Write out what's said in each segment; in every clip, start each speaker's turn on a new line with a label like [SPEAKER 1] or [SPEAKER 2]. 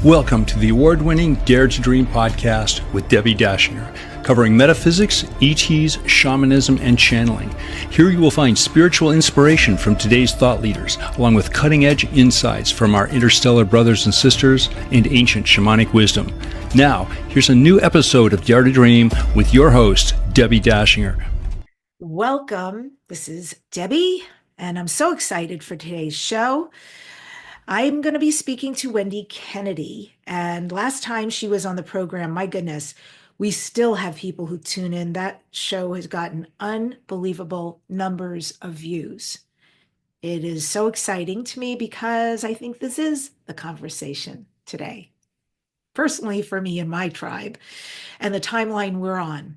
[SPEAKER 1] Welcome to the award-winning Dare to Dream podcast with Debbi Dachinger, covering metaphysics, ETs, shamanism, and channeling. Here you will find spiritual inspiration from today's thought leaders, along with cutting-edge insights from our interstellar brothers and sisters and ancient shamanic wisdom. Now, here's a new episode of Dare to Dream with your host, Debbi Dachinger.
[SPEAKER 2] Welcome. This is Debbi, and I'm so excited for today's show. I'm going to be speaking to Wendy Kennedy, and last time she was on the program, my goodness, we still have people who tune in. That show has gotten unbelievable numbers of views. It is so exciting to me because I think this is the conversation today, personally for me and my tribe, and the timeline we're on.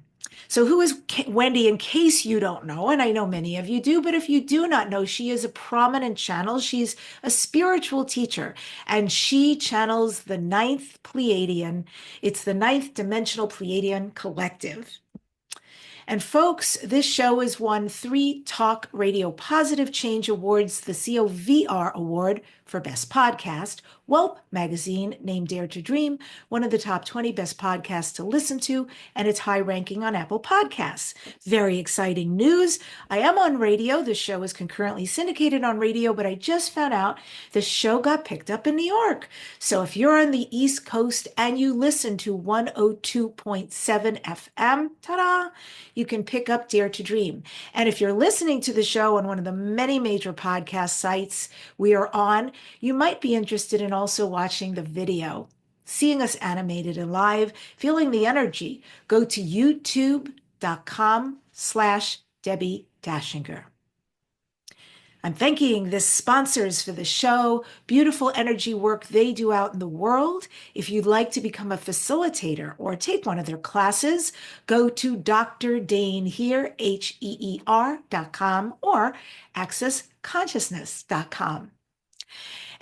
[SPEAKER 2] So who is Wendy, in case you don't know, and I know many of you do, but if you do not know, she is a prominent channel. She's a spiritual teacher, and she channels the ninth Pleiadian. It's the ninth dimensional Pleiadian collective. And folks, this show has won 3 Talk Radio Positive Change Awards, the COVR Award for Best Podcast. Whelp magazine named Dare to Dream one of the top 20 best podcasts to listen to, and it's high ranking on Apple Podcasts. Very exciting news. I am on radio. The show is concurrently syndicated on radio, but I just found out the show got picked up in New York. So if you're on the East Coast and you listen to 102.7 FM, ta-da, you can pick up Dare to Dream. And if you're listening to the show on one of the many major podcast sites we are on, you might be interested in also watching the video, seeing us animated and live, feeling the energy. Go to youtube.com/Debbi Dachinger. I'm thanking the sponsors for the show, beautiful energy work they do out in the world. If you'd like to become a facilitator or take one of their classes, go to Dr. Dane here, HEER.com, or accessconsciousness.com.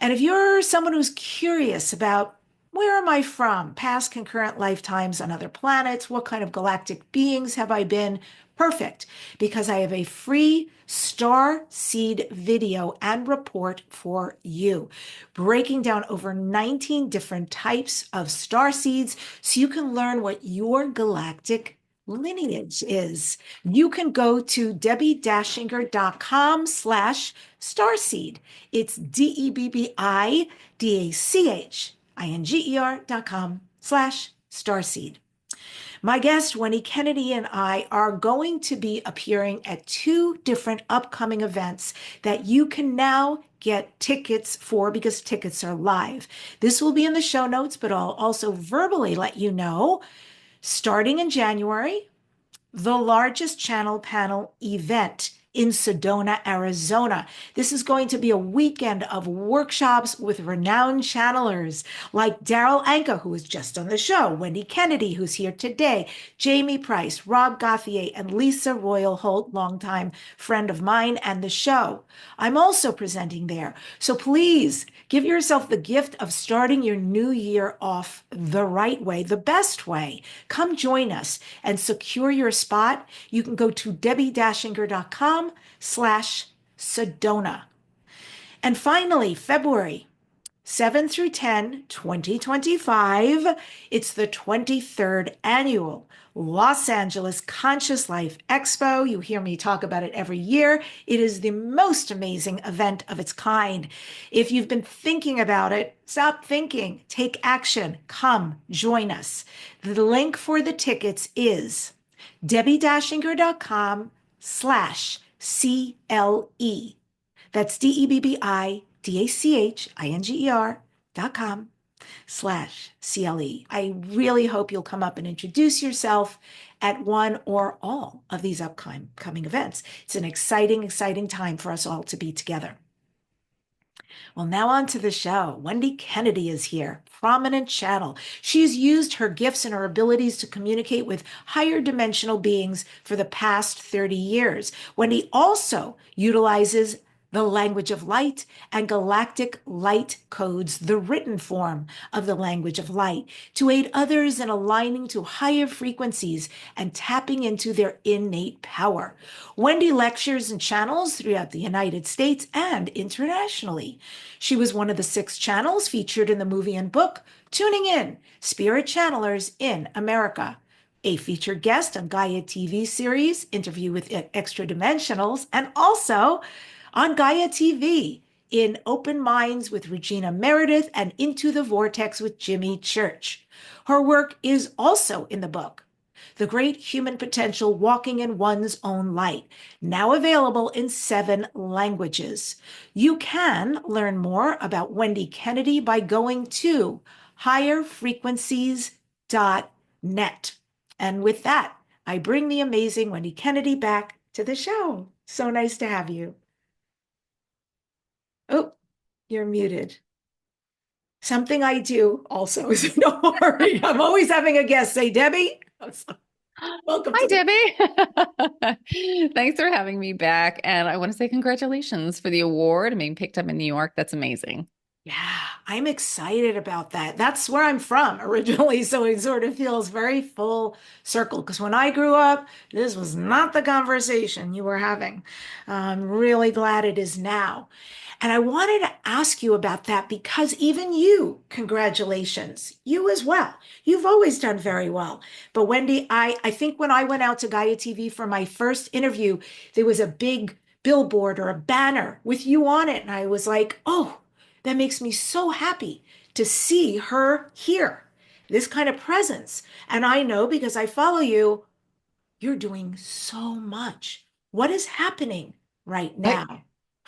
[SPEAKER 2] And if you're someone who's curious about where am I from, past concurrent lifetimes on other planets, what kind of galactic beings have I been, perfect, because I have a free star seed video and report for you, breaking down over 19 different types of star seeds so you can learn what your galactic lineage is. You can go to DebbiDachinger.com/starseed. It's DebbiDachinger.com/starseed. My guest, Wendy Kennedy, and I are going to be appearing at 2 different upcoming events that you can now get tickets for because tickets are live. This will be in the show notes, but I'll also verbally let you know. Starting in January, the largest channel panel event in Sedona, Arizona. This is going to be a weekend of workshops with renowned channelers like Daryl Anka, who was just on the show, Wendy Kennedy, who's here today, Jamie Price, Rob Gauthier, and Lisa Royal Holt, longtime friend of mine and the show. I'm also presenting there. So please give yourself the gift of starting your new year off the right way, the best way. Come join us and secure your spot. You can go to DebbiDachinger.com/Sedona. And finally, February 7 through 10, 2025, it's the 23rd annual Los Angeles Conscious Life Expo. You hear me talk about it every year. It is the most amazing event of its kind. If you've been thinking about it, stop thinking, take action, come join us. The link for the tickets is DebbiDachinger.com/CLE. That's DebbiDachinger.com/CLE. I really hope you'll come up and introduce yourself at one or all of these upcoming events. It's an exciting, exciting time for us all to be together. Well, now on to the show. Wendy Kennedy is here, prominent channel. She's used her gifts and her abilities to communicate with higher dimensional beings for the past 30 years. Wendy also utilizes The Language of Light, and Galactic Light Codes, the written form of the language of light, to aid others in aligning to higher frequencies and tapping into their innate power. Wendy lectures and channels throughout the United States and internationally. She was one of the 6 channels featured in the movie and book, Tuning In, Spirit Channelers in America. A featured guest on Gaia TV series, Interview with Extra Dimensionals, and also on Gaia TV in Open Minds with Regina Meredith and Into the Vortex with Jimmy Church. Her work is also in the book, The Great Human Potential Walking in One's Own Light, now available in 7 languages. You can learn more about Wendy Kennedy by going to higherfrequencies.net. And with that, I bring the amazing Wendy Kennedy back to the show. So nice to have you. Oh, you're muted. Something I do also, so don't worry. I'm always having a guest say, Debbie. Welcome.
[SPEAKER 3] Hi, Debbie. Thanks for having me back. And I want to say congratulations for the award. I mean, picked up in New York. That's amazing.
[SPEAKER 2] Yeah, I'm excited about that. That's where I'm from originally, so it sort of feels very full circle. Because when I grew up, this was not the conversation you were having. I'm really glad it is now. And I wanted to ask you about that because even you, congratulations, you as well. You've always done very well. But Wendy, I think when I went out to Gaia TV for my first interview, there was a big billboard or a banner with you on it. And I was like, oh, that makes me so happy to see her here, this kind of presence. And I know because I follow you, you're doing so much. What is happening right now?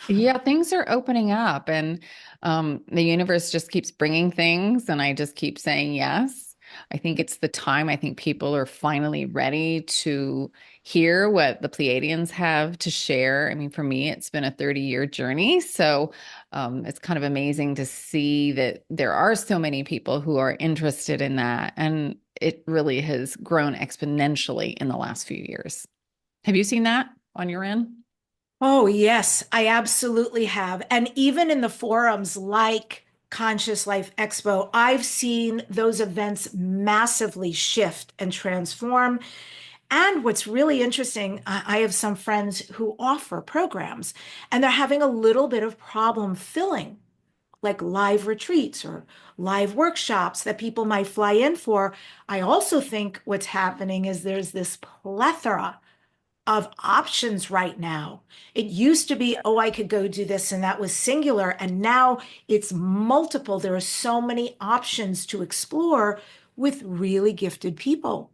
[SPEAKER 3] Yeah, things are opening up and the universe just keeps bringing things and I just keep saying yes. I think it's the time. I think people are finally ready to hear what the Pleiadians have to share. I mean, for me, it's been a 30-year journey. So it's kind of amazing to see that there are so many people who are interested in that. And it really has grown exponentially in the last few years. Have you seen that on your end?
[SPEAKER 2] Oh, yes, I absolutely have. And even in the forums like Conscious Life Expo, I've seen those events massively shift and transform. And what's really interesting, I have some friends who offer programs and they're having a little bit of problem filling, like live retreats or live workshops that people might fly in for. I also think what's happening is there's this plethora of options right now. It used to be, oh, I could go do this, and that was singular. And now it's multiple. There are so many options to explore with really gifted people.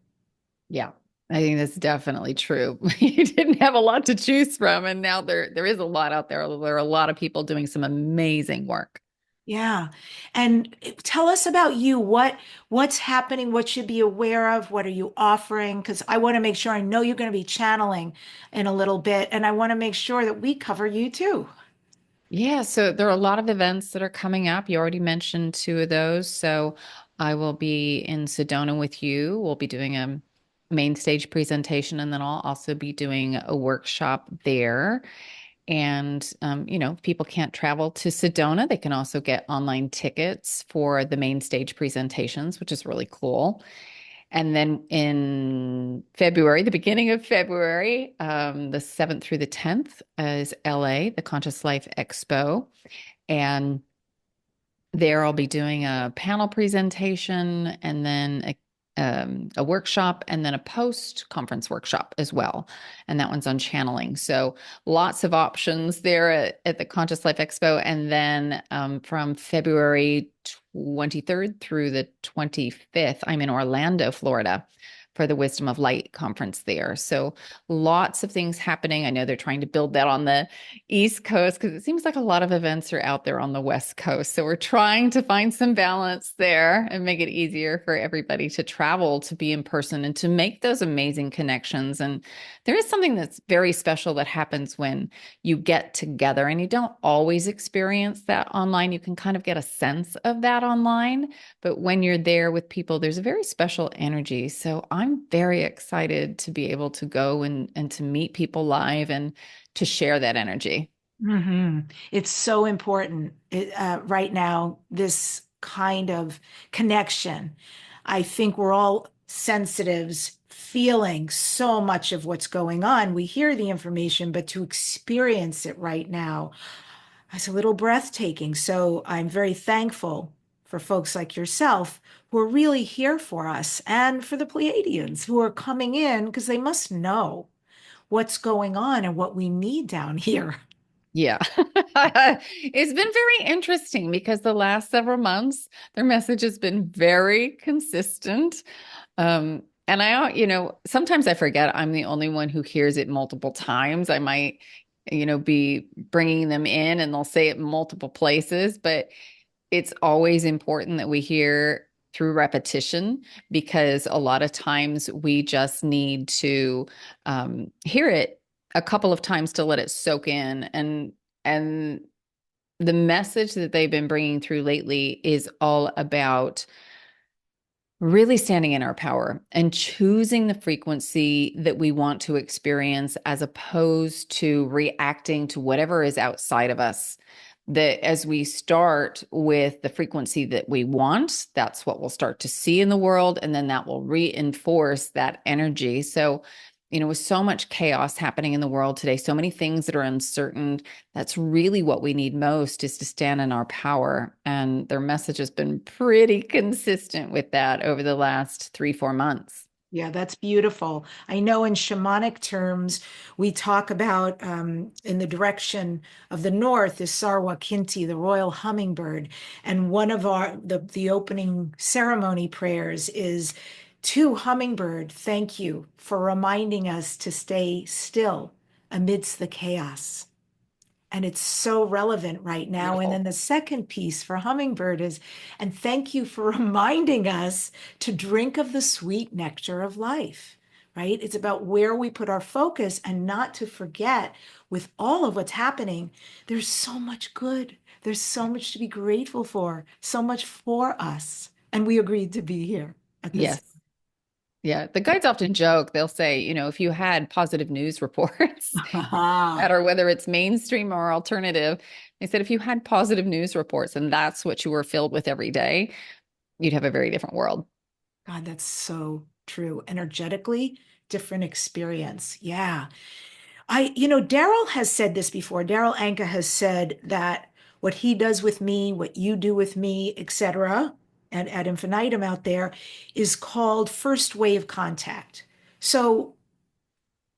[SPEAKER 3] Yeah, I think that's definitely true. You didn't have a lot to choose from, and now there is a lot out there. There are a lot of people doing some amazing work.
[SPEAKER 2] Yeah. And tell us about you. What's happening? What should be aware of? What are you offering? Because I want to make sure I know you're going to be channeling in a little bit, and I want to make sure that we cover you too.
[SPEAKER 3] Yeah, so there are a lot of events that are coming up. You already mentioned 2 of those. So I will be in Sedona with you. We'll be doing a main stage presentation, and then I'll also be doing a workshop there. And, if people can't travel to Sedona, they can also get online tickets for the main stage presentations, which is really cool. And then in February, the beginning of February, the 7th through the 10th is LA, the Conscious Life Expo. And there I'll be doing a panel presentation and then a workshop and then a post-conference workshop as well. And that one's on channeling. So lots of options there at the Conscious Life Expo. And then from February 23rd through the 25th, I'm in Orlando, Florida for the Wisdom of Light conference there. So lots of things happening. I know they're trying to build that on the East Coast because it seems like a lot of events are out there on the West Coast. So we're trying to find some balance there and make it easier for everybody to travel, to be in person and to make those amazing connections. And there is something that's very special that happens when you get together, and you don't always experience that online. You can kind of get a sense of that online, but when you're there with people, there's a very special energy. So I'm very excited to be able to go and to meet people live and to share that energy.
[SPEAKER 2] It's so important right now, this kind of connection. I think we're all sensitives, feeling so much of what's going on. We hear the information, but to experience it right now is a little breathtaking. So I'm very thankful for folks like yourself who are really here for us, and for the Pleiadians who are coming in because they must know what's going on and what we need down here.
[SPEAKER 3] Yeah. It's been very interesting because the last several months, their message has been very consistent. And sometimes I forget I'm the only one who hears it multiple times. I might, be bringing them in and they'll say it in multiple places, but it's always important that we hear through repetition, because a lot of times we just need to hear it a couple of times to let it soak in. And the message that they've been bringing through lately is all about really standing in our power and choosing the frequency that we want to experience, as opposed to reacting to whatever is outside of us. That as we start with the frequency that we want, that's what we'll start to see in the world. And then that will reinforce that energy. So, with so much chaos happening in the world today, so many things that are uncertain, that's really what we need most, is to stand in our power. And their message has been pretty consistent with that over the last 3-4 months.
[SPEAKER 2] Yeah, that's beautiful. I know in shamanic terms, we talk about in the direction of the north is Sarwakinti, the royal hummingbird. And one of the opening ceremony prayers is, to hummingbird, thank you for reminding us to stay still amidst the chaos. And it's so relevant right now. And
[SPEAKER 3] Beautiful.
[SPEAKER 2] then the second piece for hummingbird is, and thank you for reminding us to drink of the sweet nectar of life, right? It's about where we put our focus, and not to forget, with all of what's happening, there's so much good. There's so much to be grateful for, so much for us. And we agreed to be here at this.
[SPEAKER 3] Yes. Yeah. The guides often joke, they'll say, if you had positive news reports, no matter whether it's mainstream or alternative, they said if you had positive news reports and that's what you were filled with every day, you'd have a very different world.
[SPEAKER 2] God, that's so true. Energetically, different experience. Yeah. Daryl has said this before. Daryl Anka has said that what he does with me, what you do with me, etc., and ad infinitum out there, is called first wave contact. So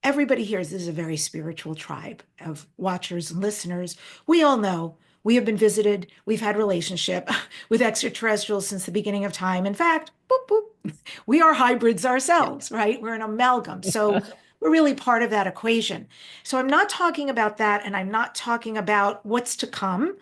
[SPEAKER 2] everybody here, this is a very spiritual tribe of watchers and listeners. We all know we have been visited, we've had relationship with extraterrestrials since the beginning of time. In fact, boop, boop, we are hybrids ourselves, right? We're an amalgam. So we're really part of that equation. So I'm not talking about that, and I'm not talking about what's to come,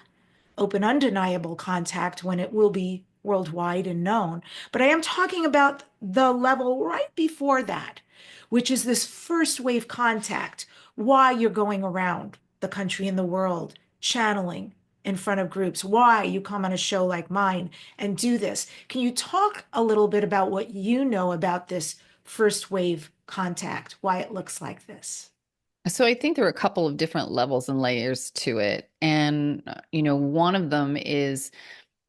[SPEAKER 2] open, undeniable contact when it will be worldwide and known. But I am talking about the level right before that, which is this first wave contact, why you're going around the country and the world channeling in front of groups, why you come on a show like mine and do this. Can you talk a little bit about what you know about this first wave contact, why it looks like this?
[SPEAKER 3] So I think there are a couple of different levels and layers to it. And, one of them is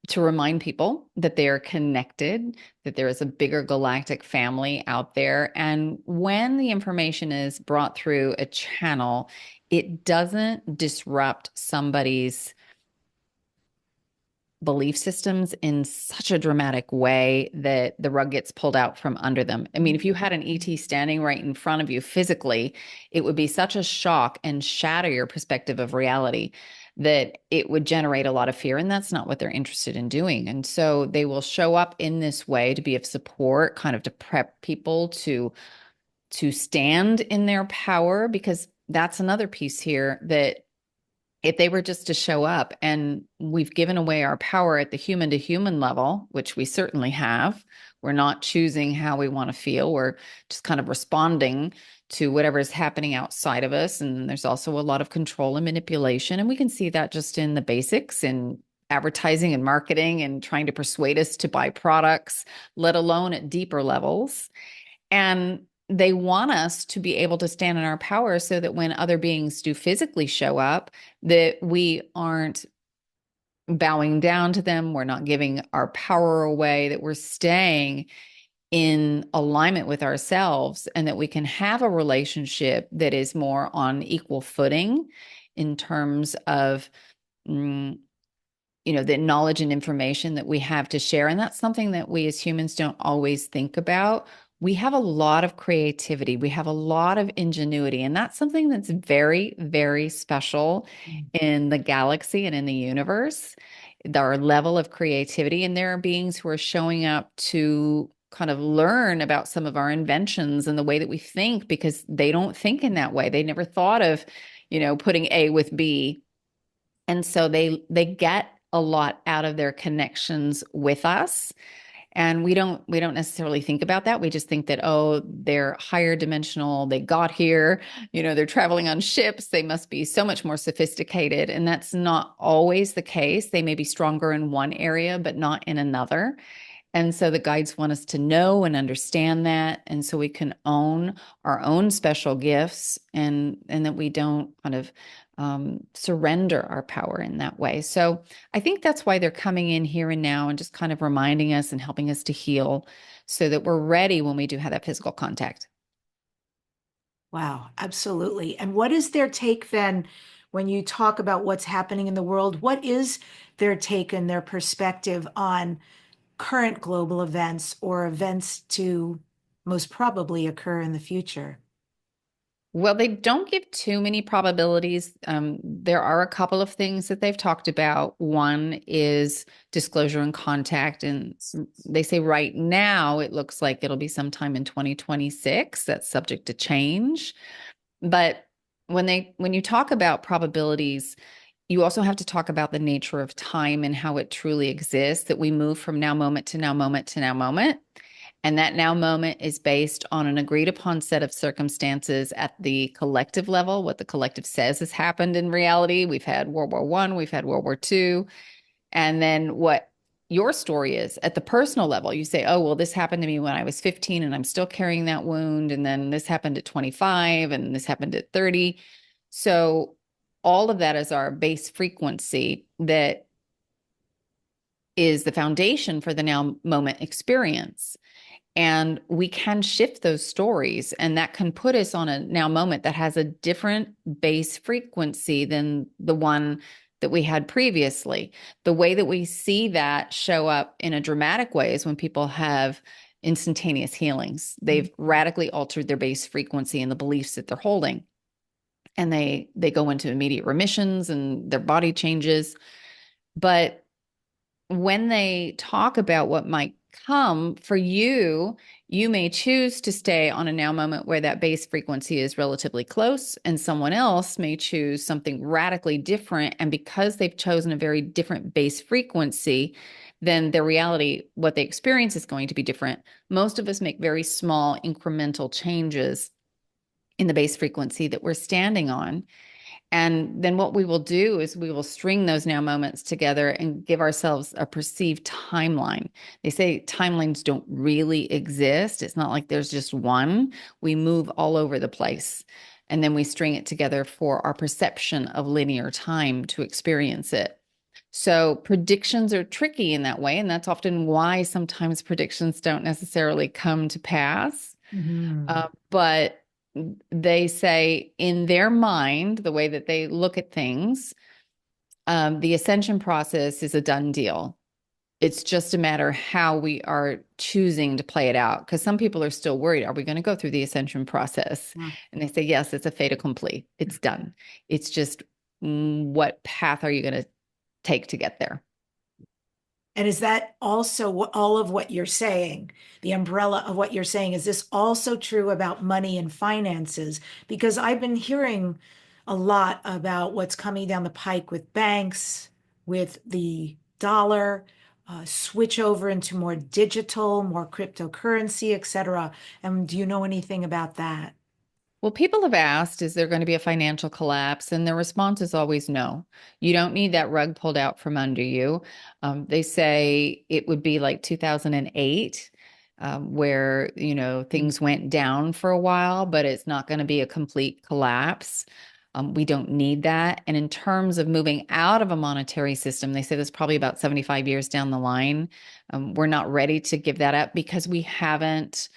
[SPEAKER 3] to remind people that they are connected, that there is a bigger galactic family out there. And when the information is brought through a channel, it doesn't disrupt somebody's belief systems in such a dramatic way that the rug gets pulled out from under them. I mean, if you had an ET standing right in front of you physically, it would be such a shock and shatter your perspective of reality that it would generate a lot of fear. And that's not what they're interested in doing. And so they will show up in this way to be of support, kind of to prep people to stand in their power, because that's another piece here, that if they were just to show up, and we've given away our power at the human to human level, which we certainly have, we're not choosing how we want to feel. We're just kind of responding to whatever is happening outside of us. And there's also a lot of control and manipulation. And we can see that just in the basics, in advertising and marketing and trying to persuade us to buy products, let alone at deeper levels. And they want us to be able to stand in our power so that when other beings do physically show up, that we aren't bowing down to them, we're not giving our power away, that we're staying in alignment with ourselves, and that we can have a relationship that is more on equal footing in terms of the knowledge and information that we have to share. And that's something that we as humans don't always think about. We have a lot of creativity. We have a lot of ingenuity. And that's something that's very, very special in the galaxy and in the universe, our level of creativity. And there are beings who are showing up to kind of learn about some of our inventions and the way that we think, because they don't think in that way. They never thought of, putting A with B. And so they get a lot out of their connections with us. And we don't necessarily think about that. We just think that, oh, they're higher dimensional. They got here, they're traveling on ships. They must be so much more sophisticated. And that's not always the case. They may be stronger in one area, but not in another. And so the guides want us to know and understand that. And so we can own our own special gifts, and that we don't kind of surrender our power in that way. So I think that's why they're coming in here and now and just kind of reminding us and helping us to heal so that we're ready when we do have that physical contact.
[SPEAKER 2] Wow, absolutely. And what is their take then when you talk about what's happening in the world? What is their take and their perspective on current global events or events to most probably occur in the future?
[SPEAKER 3] Well, they don't give too many probabilities. There are a couple of things that they've talked about. One is disclosure and contact. And they say right now, it looks like it'll be sometime in 2026. That's subject to change. But when you talk about probabilities, you also have to talk about the nature of time and how it truly exists, that we move from now moment to now moment to now moment. And that now moment is based on an agreed upon set of circumstances at the collective level, what the collective says has happened in reality. We've had World War I, we've had World War II. And then what your story is at the personal level. You say, oh, well, this happened to me when I was 15 and I'm still carrying that wound. And then this happened at 25 and this happened at 30. So all of that is our base frequency that is the foundation for the now moment experience. And we can shift those stories, and that can put us on a now moment that has a different base frequency than the one that we had previously. The way that we see that show up in a dramatic way is when people have instantaneous healings. They've radically altered their base frequency and the beliefs that they're holding. And they go into immediate remissions and their body changes. But when they talk about what might come for you, you may choose to stay on a now moment where that base frequency is relatively close, and someone else may choose something radically different. And because they've chosen a very different base frequency, then their reality, what they experience, is going to be different. Most of us make very small incremental changes in the base frequency that we're standing on. And then what we will do is we will string those now moments together and give ourselves a perceived timeline. They say timelines don't really exist. It's not like there's just one. We move all over the place. And then we string it together for our perception of linear time to experience it. So predictions are tricky in that way. And that's often why sometimes predictions don't necessarily come to pass. But they say in their mind, the way that they look at things, the ascension process is a done deal. It's just a matter how we are choosing to play it out. Because some people are still worried, are we going to go through the ascension process? And they say, yes, it's a fait accompli. It's done. It's just what path are you going to take to get there?
[SPEAKER 2] And is that also all of what you're saying, the umbrella of what you're saying? Is this also true about money and finances? Because I've been hearing a lot about what's coming down the pike with banks, with the dollar, switch over into more digital, more cryptocurrency, et cetera. And do you know anything about that?
[SPEAKER 3] Well, people have asked, is there going to be a financial collapse? And the response is always no. You don't need that rug pulled out from under you. They say it would be like 2008. where, things went down for a while, but it's not going to be a complete collapse. We don't need that. And in terms of moving out of a monetary system, they say that's probably about 75 years down the line. We're not ready to give that up because we haven't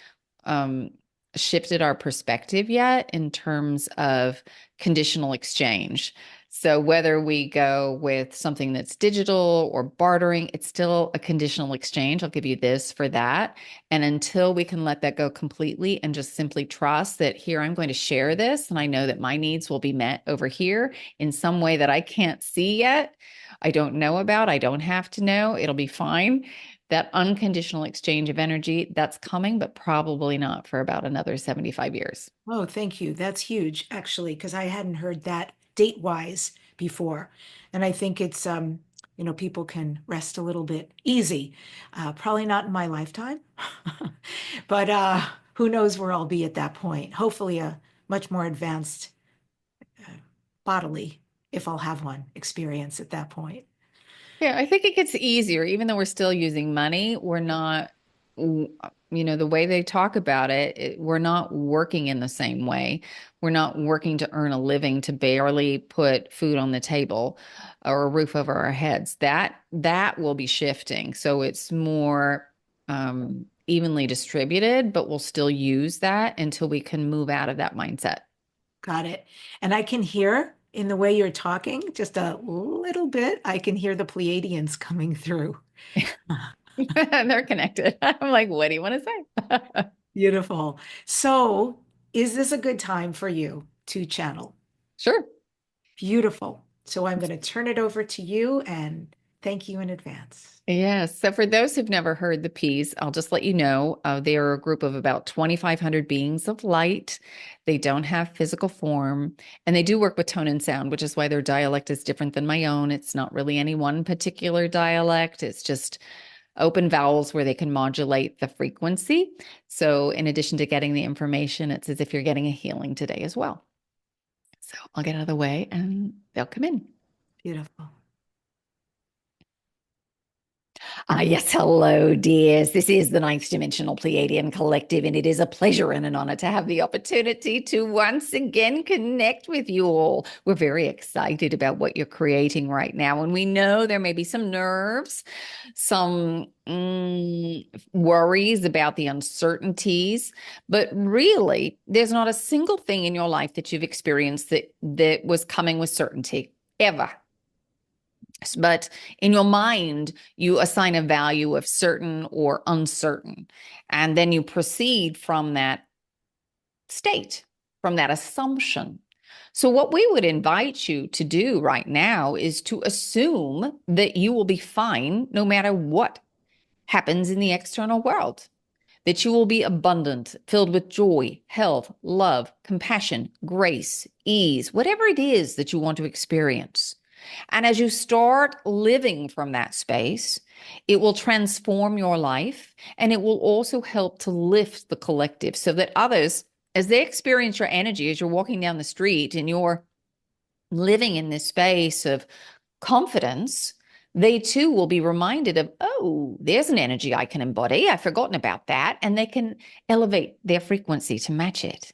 [SPEAKER 3] shifted our perspective yet in terms of conditional exchange. So whether we go with something that's digital or bartering, it's still a conditional exchange. I'll give you this for that. And until we can let that go completely and just simply trust that here, I'm going to share this, and I know that my needs will be met over here in some way that I can't see yet, I don't know about, I don't have to know, it'll be fine. That unconditional exchange of energy, that's coming, but probably not for about another 75 years.
[SPEAKER 2] Oh, thank you. That's huge, actually, because I hadn't heard that date-wise before. And I think it's, people can rest a little bit easy. Probably not in my lifetime, but who knows where I'll be at that point. Hopefully a much more advanced bodily, if I'll have one, experience at that point.
[SPEAKER 3] Yeah, I think it gets easier, even though we're still using money. We're not, the way they talk about it, we're not working in the same way. We're not working to earn a living to barely put food on the table or a roof over our heads. That will be shifting. So it's more evenly distributed, but we'll still use that until we can move out of that mindset.
[SPEAKER 2] Got it. And I can hear in the way you're talking, just a little bit, I can hear the Pleiadians coming through.
[SPEAKER 3] They're connected. I'm like, what do you want to say?
[SPEAKER 2] Beautiful. So, is this a good time for you to channel?
[SPEAKER 3] Sure.
[SPEAKER 2] Beautiful. So, I'm going to turn it over to you and thank you in advance.
[SPEAKER 3] Yes. So for those who've never heard the piece, I'll just let you know they are a group of about 2,500 beings of light. They don't have physical form, and they do work with tone and sound, which is why their dialect is different than my own. It's not really any one particular dialect. It's just open vowels where they can modulate the frequency. So in addition to getting the information, it's as if you're getting a healing today as well. So I'll get out of the way and they'll come in.
[SPEAKER 2] Beautiful.
[SPEAKER 3] Yes, hello, dears. This is the Ninth Dimensional Pleiadian Collective, and it is a pleasure and an honor to have the opportunity to once again connect with you all. We're very excited about what you're creating right now, and we know there may be some nerves, some worries about the uncertainties, but really, there's not a single thing in your life that you've experienced that was coming with certainty, ever. But in your mind, you assign a value of certain or uncertain, and then you proceed from that state, from that assumption. So what we would invite you to do right now is to assume that you will be fine no matter what happens in the external world, that you will be abundant, filled with joy, health, love, compassion, grace, ease, whatever it is that you want to experience. And as you start living from that space, it will transform your life, and it will also help to lift the collective so that others, as they experience your energy, as you're walking down the street and you're living in this space of confidence, they too will be reminded of, oh, there's an energy I can embody. I've forgotten about that. And they can elevate their frequency to match it.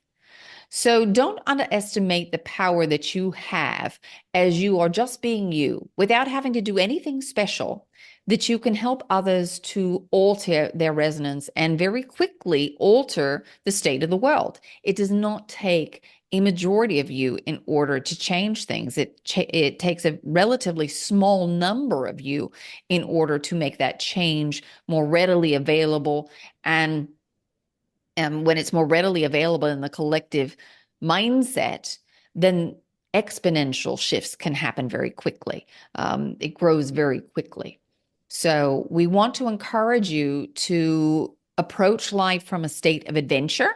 [SPEAKER 3] So don't underestimate the power that you have as you are just being you without having to do anything special, that you can help others to alter their resonance and very quickly alter the state of the world. It does not take a majority of you in order to change things. It takes a relatively small number of you in order to make that change more readily available. And when it's more readily available in the collective mindset, then exponential shifts can happen very quickly. It grows very quickly. So we want to encourage you to approach life from a state of adventure.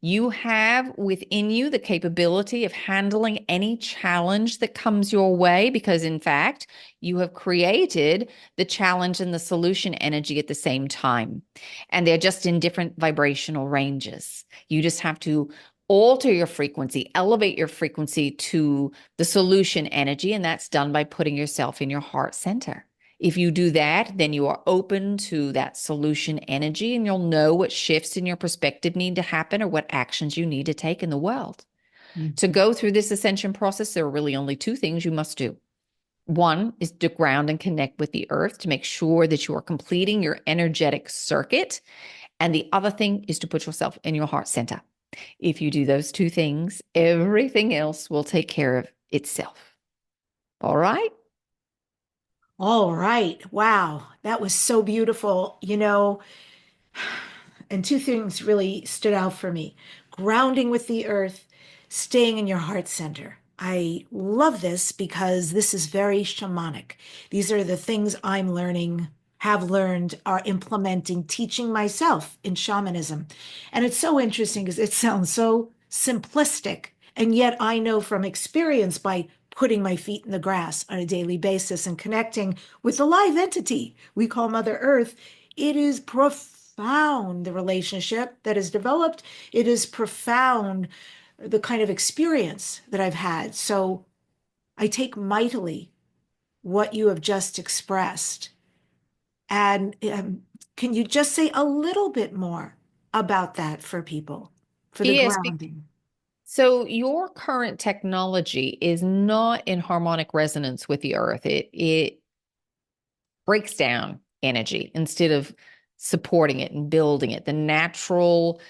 [SPEAKER 3] You have within you the capability of handling any challenge that comes your way because, in fact, you have created the challenge and the solution energy at the same time. And they're just in different vibrational ranges. You just have to alter your frequency, elevate your frequency to the solution energy, and that's done by putting yourself in your heart center. If you do that, then you are open to that solution energy, and you'll know what shifts in your perspective need to happen or what actions you need to take in the world. To go through this ascension process, there are really only two things you must do. One is to ground and connect with the earth to make sure that you are completing your energetic circuit. And the other thing is to put yourself in your heart center. If you do those two things, everything else will take care of itself. All right?
[SPEAKER 2] All right. Wow. That was so beautiful. And two things really stood out for me: grounding with the earth, staying in your heart center. I love this because this is very shamanic. These are the things I'm learning, have learned, are implementing, teaching myself in shamanism. And it's so interesting because it sounds so simplistic. And yet I know from experience, by putting my feet in the grass on a daily basis and connecting with the live entity we call Mother Earth, it is profound, the relationship that is developed. It is profound, the kind of experience that I've had. So I take mightily what you have just expressed. And can you just say a little bit more about that for people, for the
[SPEAKER 3] Yes.
[SPEAKER 2] grounding?
[SPEAKER 3] So your current technology is not in harmonic resonance with the earth. It breaks down energy instead of supporting it and building it. The natural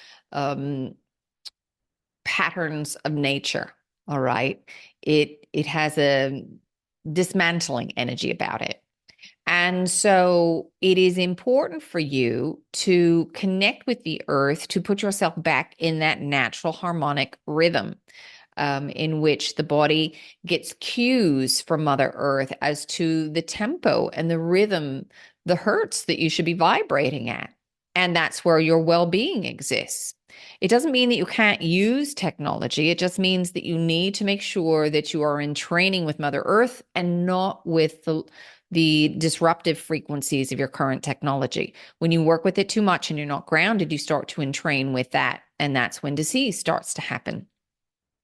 [SPEAKER 3] patterns of nature. All right. It has a dismantling energy about it. And so it is important for you to connect with the earth, to put yourself back in that natural harmonic rhythm, in which the body gets cues from Mother Earth as to the tempo and the rhythm, the hertz that you should be vibrating at. And that's where your well-being exists. It doesn't mean that you can't use technology. It just means that you need to make sure that you are in training with Mother Earth and not with the disruptive frequencies of your current technology. When you work with it too much and you're not grounded, you start to entrain with that. And that's when disease starts to happen.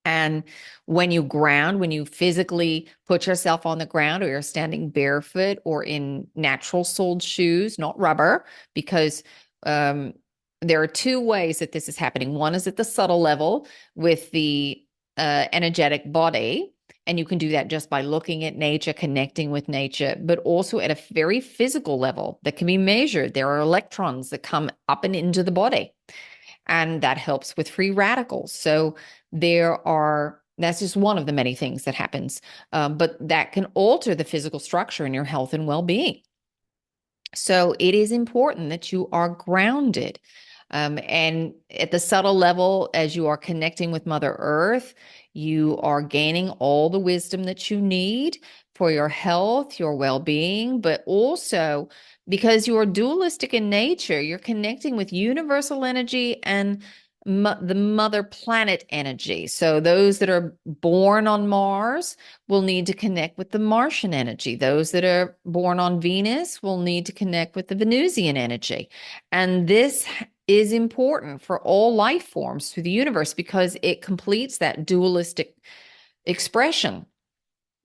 [SPEAKER 3] And when you ground, when you physically put yourself on the ground, or you're standing barefoot or in natural soled shoes, not rubber, because there are two ways that this is happening. One is at the subtle level with the energetic body. And you can do that just by looking at nature, connecting with nature, but also at a very physical level that can be measured. There are electrons that come up and into the body, and that helps with free radicals. So that's just one of the many things that happens, but that can alter the physical structure in your health and well-being. So it is important that you are grounded. And at the subtle level, as you are connecting with Mother Earth, you are gaining all the wisdom that you need for your health, your well-being, but also because you are dualistic in nature, you're connecting with universal energy and the mother planet energy. So those that are born on Mars will need to connect with the Martian energy. Those that are born on Venus will need to connect with the Venusian energy. And this is important for all life forms through the universe because it completes that dualistic expression.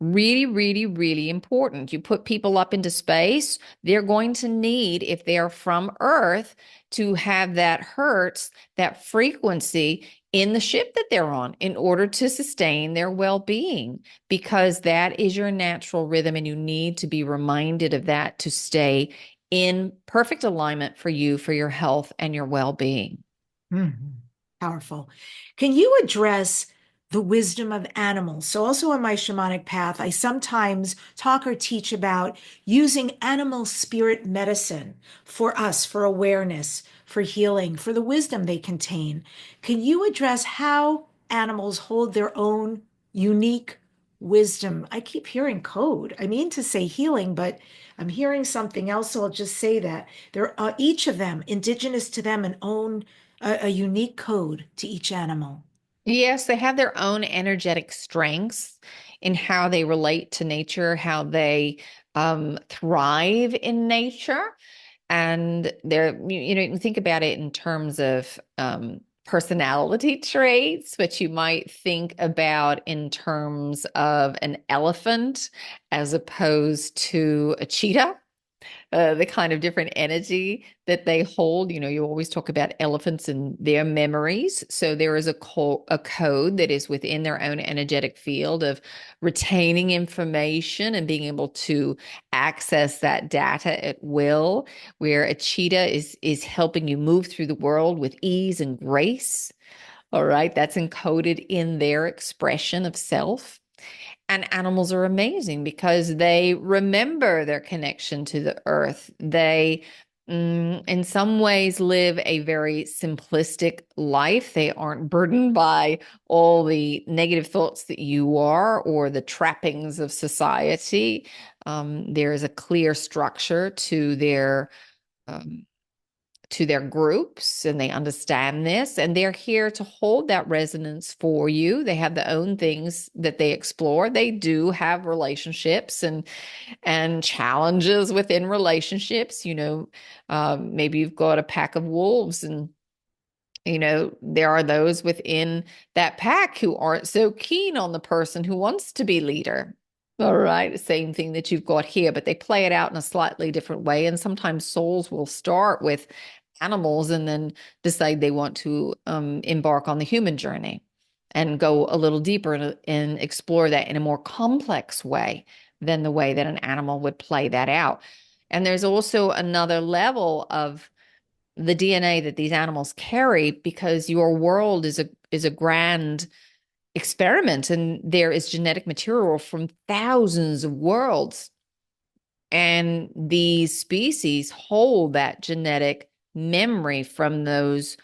[SPEAKER 3] Really, really, really important. You put people up into space, they're going to need, if they are from Earth, to have that hertz, that frequency in the ship that they're on in order to sustain their well-being, because that is your natural rhythm and you need to be reminded of that to stay in perfect alignment for you, for your health and your well-being.
[SPEAKER 2] Mhm. Powerful. Can you address the wisdom of animals? So also on my shamanic path, I sometimes talk or teach about using animal spirit medicine for us, for awareness, for healing, for the wisdom they contain. Can you address how animals hold their own unique wisdom? I keep hearing code. I mean to say healing, but I'm hearing something else, so I'll just say that. They're each of them, indigenous to them, and own a unique code to each animal.
[SPEAKER 3] Yes, they have their own energetic strengths in how they relate to nature, how they thrive in nature. And you think about it in terms of personality traits, which you might think about in terms of an elephant as opposed to a cheetah. the kind of different energy that they hold. You always talk about elephants and their memories. So there is a code that is within their own energetic field of retaining information and being able to access that data at will, where a cheetah is helping you move through the world with ease and grace. All right, that's encoded in their expression of self. And animals are amazing because they remember their connection to the earth. They, in some ways, live a very simplistic life. They aren't burdened by all the negative thoughts that you are or the trappings of society. There is a clear structure um, to their groups, and they understand this, and they're here to hold that resonance for you. They have their own things that they explore. They do have relationships and challenges within relationships. Maybe you've got a pack of wolves, and there are those within that pack who aren't so keen on the person who wants to be leader. All right, the same thing that you've got here, but they play it out in a slightly different way. And sometimes souls will start with animals and then decide they want to embark on the human journey and go a little deeper and explore that in a more complex way than the way that an animal would play that out. And there's also another level of the DNA that these animals carry, because your world is a grand experiment, and there is genetic material from thousands of worlds, and these species hold that genetic memory from those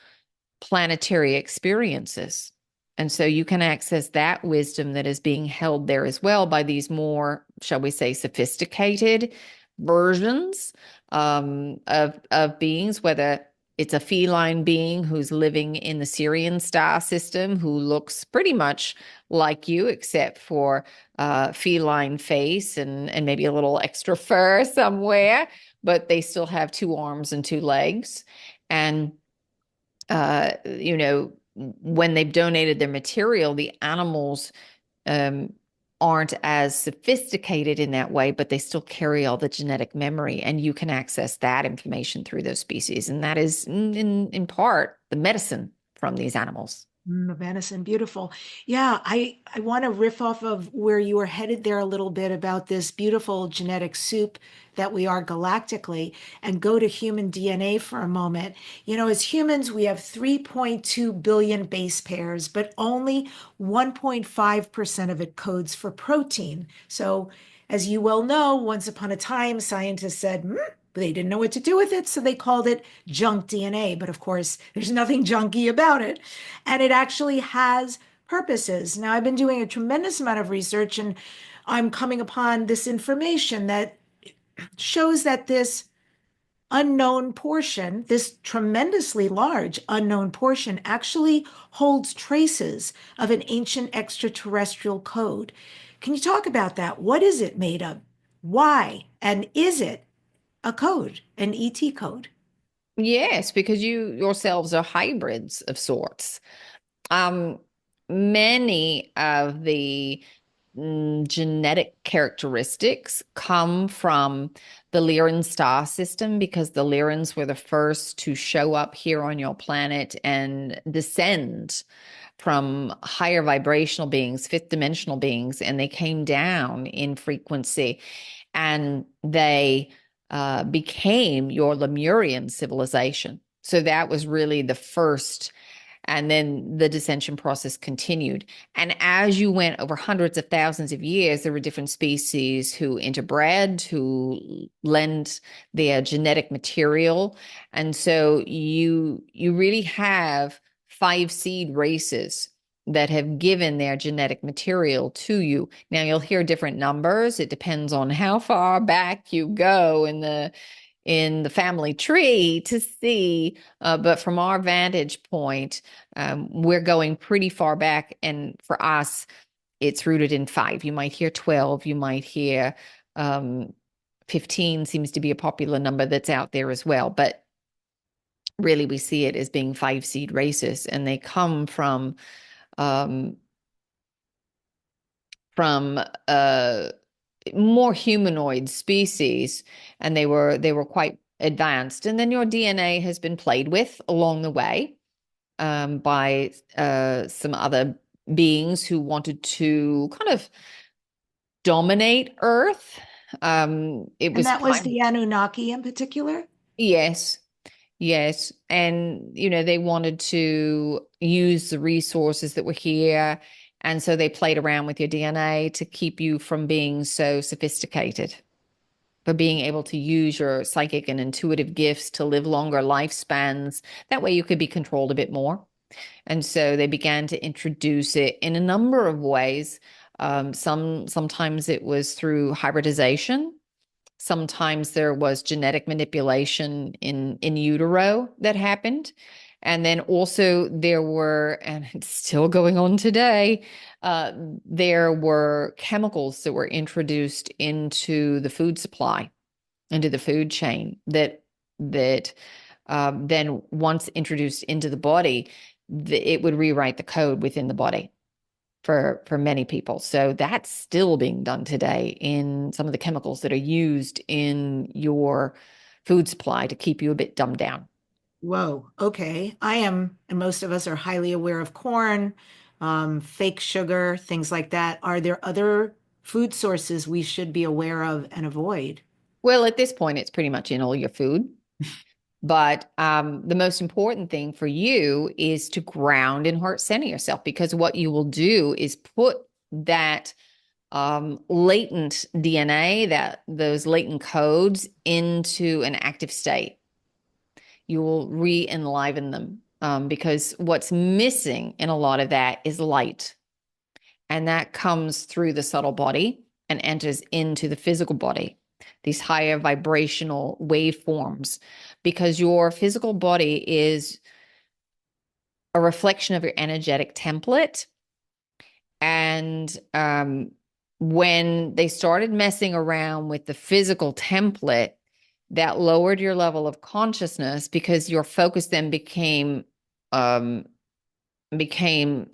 [SPEAKER 3] planetary experiences. And so you can access that wisdom that is being held there as well by these more, shall we say, sophisticated versions of beings, whether it's a feline being who's living in the Syrian star system, who looks pretty much like you, except for feline face and maybe a little extra fur somewhere, but they still have 2 arms and 2 legs. And when they've donated their material, the animals aren't as sophisticated in that way, but they still carry all the genetic memory, and you can access that information through those species. And that is in part the medicine from these animals.
[SPEAKER 2] Venison, beautiful. Yeah, I want to riff off of where you were headed there a little bit about this beautiful genetic soup that we are galactically, and go to human DNA for a moment. As humans, we have 3.2 billion base pairs, but only 1.5% of it codes for protein. So, as you well know, once upon a time, scientists said, they didn't know what to do with it, so they called it junk DNA. But of course, there's nothing junky about it. And it actually has purposes. Now, I've been doing a tremendous amount of research, and I'm coming upon this information that shows that this unknown portion, this tremendously large unknown portion, actually holds traces of an ancient extraterrestrial code. Can you talk about that? What is it made of? Why? And is it a code, an ET code?
[SPEAKER 3] Yes, because you yourselves are hybrids of sorts. Um, Many of the genetic characteristics come from the Lyran star system, because the Lyrans were the first to show up here on your planet and descend from higher vibrational beings, fifth dimensional beings, and they came down in frequency, and they became your Lemurian civilization. So that was really the first, and then the descension process continued. And as you went over hundreds of thousands of years, there were different species who interbred, who lent their genetic material. And so you really have 5 seed races that have given their genetic material to you. Now, you'll hear different numbers. It depends on how far back you go in the family tree to see, but from our vantage point, we're going pretty far back, and for us, it's rooted in 5. You might hear 12, you might hear 15 seems to be a popular number that's out there as well, but really we see it as being 5 seed races, and they come um, from more humanoid species, and they were quite advanced. And then your DNA has been played with along the way by some other beings who wanted to kind of dominate Earth. It
[SPEAKER 2] And
[SPEAKER 3] was
[SPEAKER 2] that was
[SPEAKER 3] kind
[SPEAKER 2] the Anunnaki in particular?
[SPEAKER 3] Yes, yes. And, they wanted to use the resources that were here. And so they played around with your DNA to keep you from being so sophisticated, but being able to use your psychic and intuitive gifts to live longer lifespans. That way you could be controlled a bit more. And so they began to introduce it in a number of ways. Sometimes it was through hybridization. Sometimes there was genetic manipulation in utero that happened. And then also there were, and it's still going on today, there were chemicals that were introduced into the food supply, into the food chain that then once introduced into the body, it would rewrite the code within the body for many people. So that's still being done today in some of the chemicals that are used in your food supply to keep you a bit dumbed down.
[SPEAKER 2] Whoa, okay. I am, and most of us are highly aware of corn, fake sugar, things like that. Are there other food sources we should be aware of and avoid?
[SPEAKER 3] Well, at this point, it's pretty much in all your food. But the most important thing for you is to ground and heart center yourself, because what you will do is put that latent DNA, that those latent codes, into an active state. You will re-enliven them, because what's missing in a lot of that is light, and that comes through the subtle body and enters into the physical body, these higher vibrational waveforms, because your physical body is a reflection of your energetic template. And when they started messing around with the physical template, that lowered your level of consciousness, because your focus then became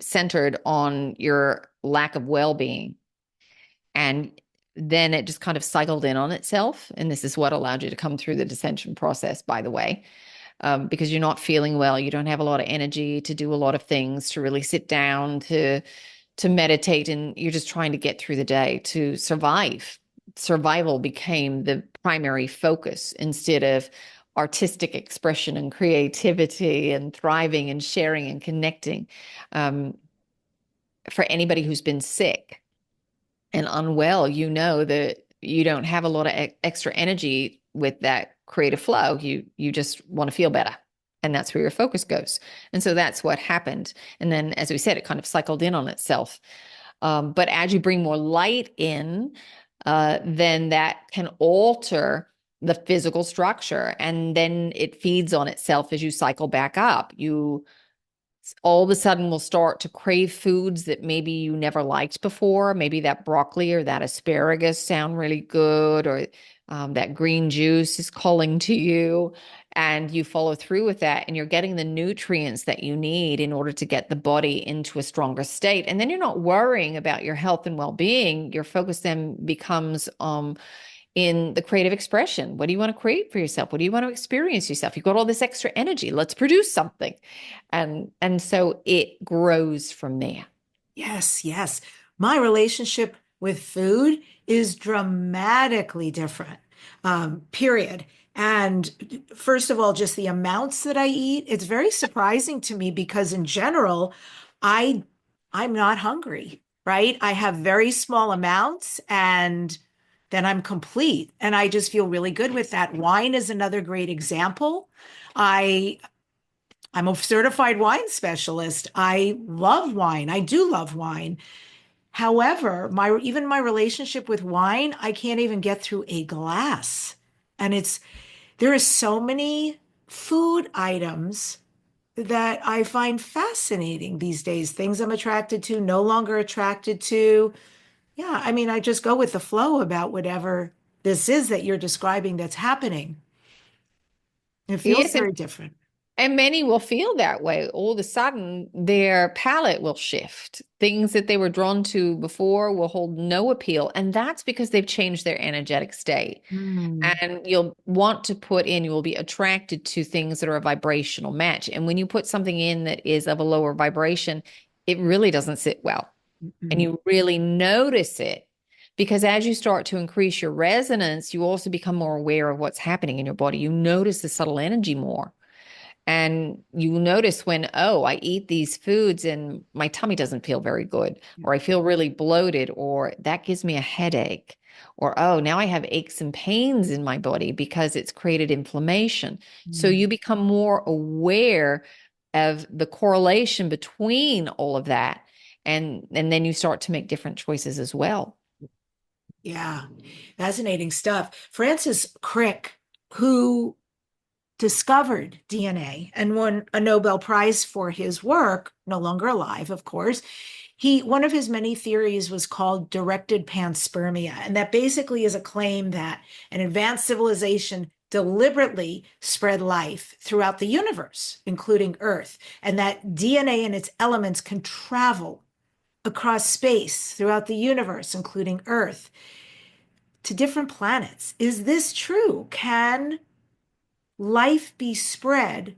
[SPEAKER 3] centered on your lack of well-being. And then it just kind of cycled in on itself. And this is what allowed you to come through the dissension process, by the way, because you're not feeling well. You don't have a lot of energy to do a lot of things, to really sit down, to meditate, and you're just trying to get through the day to survive. Survival became the primary focus instead of artistic expression and creativity and thriving and sharing and connecting. For anybody who's been sick and unwell, you know that you don't have a lot of extra energy with that creative flow. You just want to feel better. And that's where your focus goes. And so that's what happened. And then, as we said, it kind of cycled in on itself. But as you bring more light in, then that can alter the physical structure. And then it feeds on itself as you cycle back up. You all of a sudden will start to crave foods that maybe you never liked before. Maybe that broccoli or that asparagus sound really good, or that green juice is calling to you, and you follow through with that, and you're getting the nutrients that you need in order to get the body into a stronger state. And then you're not worrying about your health and well-being. Your focus then becomes in the creative expression. What do you want to create for yourself? What do you want to experience yourself? You've got all this extra energy. Let's produce something. And so it grows from there.
[SPEAKER 2] Yes, yes. My relationship with food is dramatically different, period. And first of all, just the amounts that I eat, it's very surprising to me because in general, I I'm not hungry, right? I have very small amounts and then I'm complete. And I just feel really good with that. Wine is another great example. I I'm a certified wine specialist. I love wine. I do love wine. However, my even my relationship with wine, I can't even get through a glass. And there are so many food items that I find fascinating these days. Things I'm attracted to, no longer attracted to. Yeah, I mean, I just go with the flow about whatever this is that you're describing that's happening. It feels
[SPEAKER 3] Yes,
[SPEAKER 2] very different.
[SPEAKER 3] And many will feel that way. All of a sudden, their palate will shift. Things that they were drawn to before will hold no appeal. And that's because they've changed their energetic state.
[SPEAKER 2] Mm,
[SPEAKER 3] And you'll want to put in, you will be attracted to things that are a vibrational match. And when you put something in that is of a lower vibration, it really doesn't sit well. And
[SPEAKER 2] mm,
[SPEAKER 3] you really notice it because as you start to increase your resonance, you also become more aware of what's happening in your body. You notice the subtle energy more. And you notice when, oh, I eat these foods and my tummy doesn't feel very good, or I feel really bloated, or that gives me a headache, or, oh, now I have aches and pains in my body because it's created inflammation. So
[SPEAKER 2] mm.
[SPEAKER 3] you become more aware of the correlation between all of that. And then you start to make different choices as well.
[SPEAKER 2] Yeah, fascinating stuff. Francis Crick, who discovered DNA and won a Nobel Prize for his work, no longer alive, of course. One of his many theories was called directed panspermia, and that basically is a claim that an advanced civilization deliberately spread life throughout the universe, including Earth, and that DNA and its elements can travel across space throughout the universe, including Earth, to different planets. Is this true? Can life be spread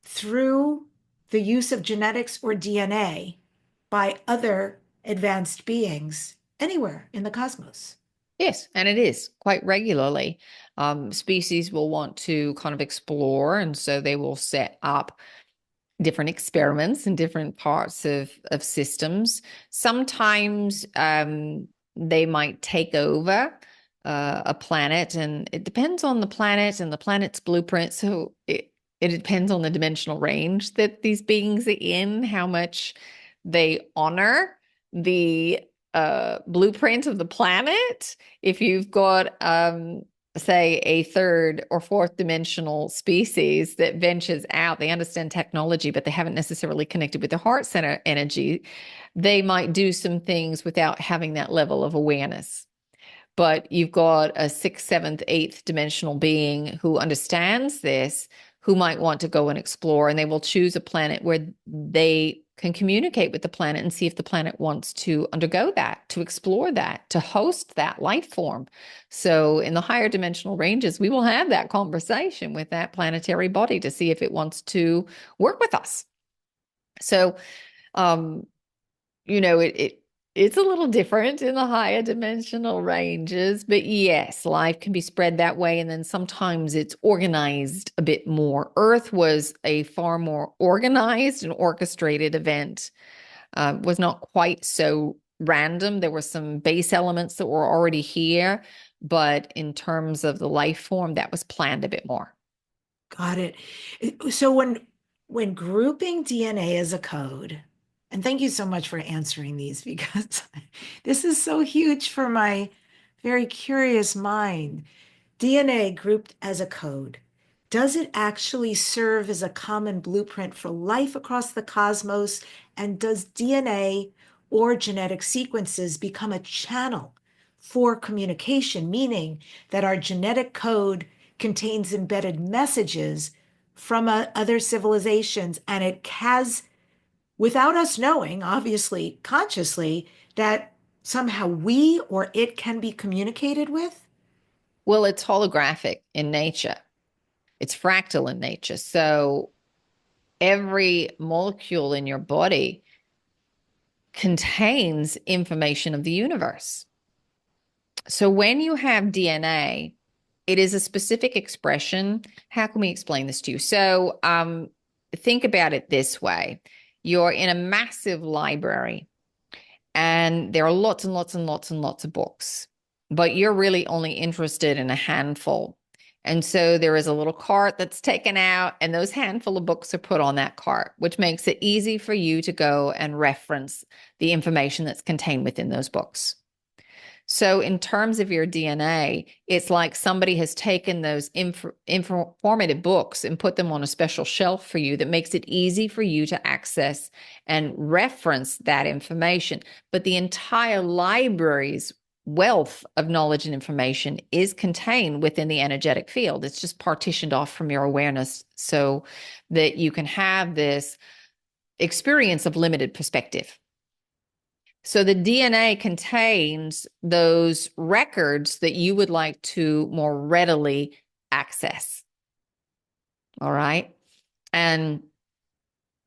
[SPEAKER 2] through the use of genetics or DNA by other advanced beings anywhere in the cosmos?
[SPEAKER 3] Yes, and it is quite regularly. Species will want to kind of explore, and so they will set up different experiments in different parts of systems. Sometimes they might take over a planet, and it depends on the planet and the planet's blueprint. So it depends on the dimensional range that these beings are in, how much they honor the blueprint of the planet. If you've got say a third or fourth dimensional species that ventures out, they understand technology, but they haven't necessarily connected with the heart center energy, they might do some things without having that level of awareness. But you've got a sixth, seventh, eighth dimensional being who understands this, who might want to go and explore, and they will choose a planet where they can communicate with the planet and see if the planet wants to undergo that, to explore that, to host that life form. So in the higher dimensional ranges, we will have that conversation with that planetary body to see if it wants to work with us. So, um, it's a little different in the higher dimensional ranges, but yes, life can be spread that way. And then sometimes it's organized a bit more. Earth was a far more organized and orchestrated event. Was not quite so random. There were some base elements that were already here, but in terms of the life form, that was planned a bit more.
[SPEAKER 2] Got it. So when grouping DNA as a code, and thank you so much for answering these because this is so huge for my very curious mind. DNA grouped as a code, does it actually serve as a common blueprint for life across the cosmos? And does DNA or genetic sequences become a channel for communication, meaning that our genetic code contains embedded messages from other civilizations and it has, without us knowing, obviously consciously, that somehow we or it can be communicated with?
[SPEAKER 3] Well, it's holographic in nature. It's fractal in nature. So every molecule in your body contains information of the universe. So when you have DNA, it is a specific expression. How can we explain this to you? So think about it this way. You're in a massive library and there are lots and lots and lots and lots of books, but you're really only interested in a handful. And so there is a little cart that's taken out, and those handful of books are put on that cart, which makes it easy for you to go and reference the information that's contained within those books. So in terms of your DNA, it's like somebody has taken those informative books and put them on a special shelf for you that makes it easy for you to access and reference that information. But the entire libraries wealth of knowledge and information is contained within the energetic field. It's just partitioned off from your awareness so that you can have this experience of limited perspective. So the DNA contains those records that you would like to more readily access. All right. And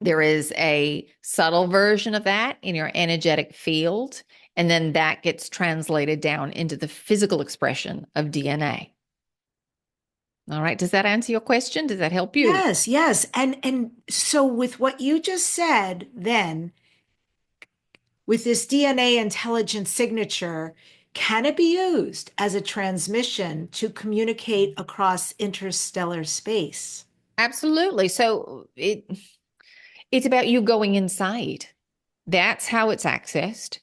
[SPEAKER 3] there is a subtle version of that in your energetic field, and then that gets translated down into the physical expression of DNA. All right. Does that answer your question? Does that help you?
[SPEAKER 2] Yes, yes. And so with what you just said, then with this DNA intelligence signature, can it be used as a transmission to communicate across interstellar space?
[SPEAKER 3] Absolutely. So it's about you going inside. That's how it's accessed.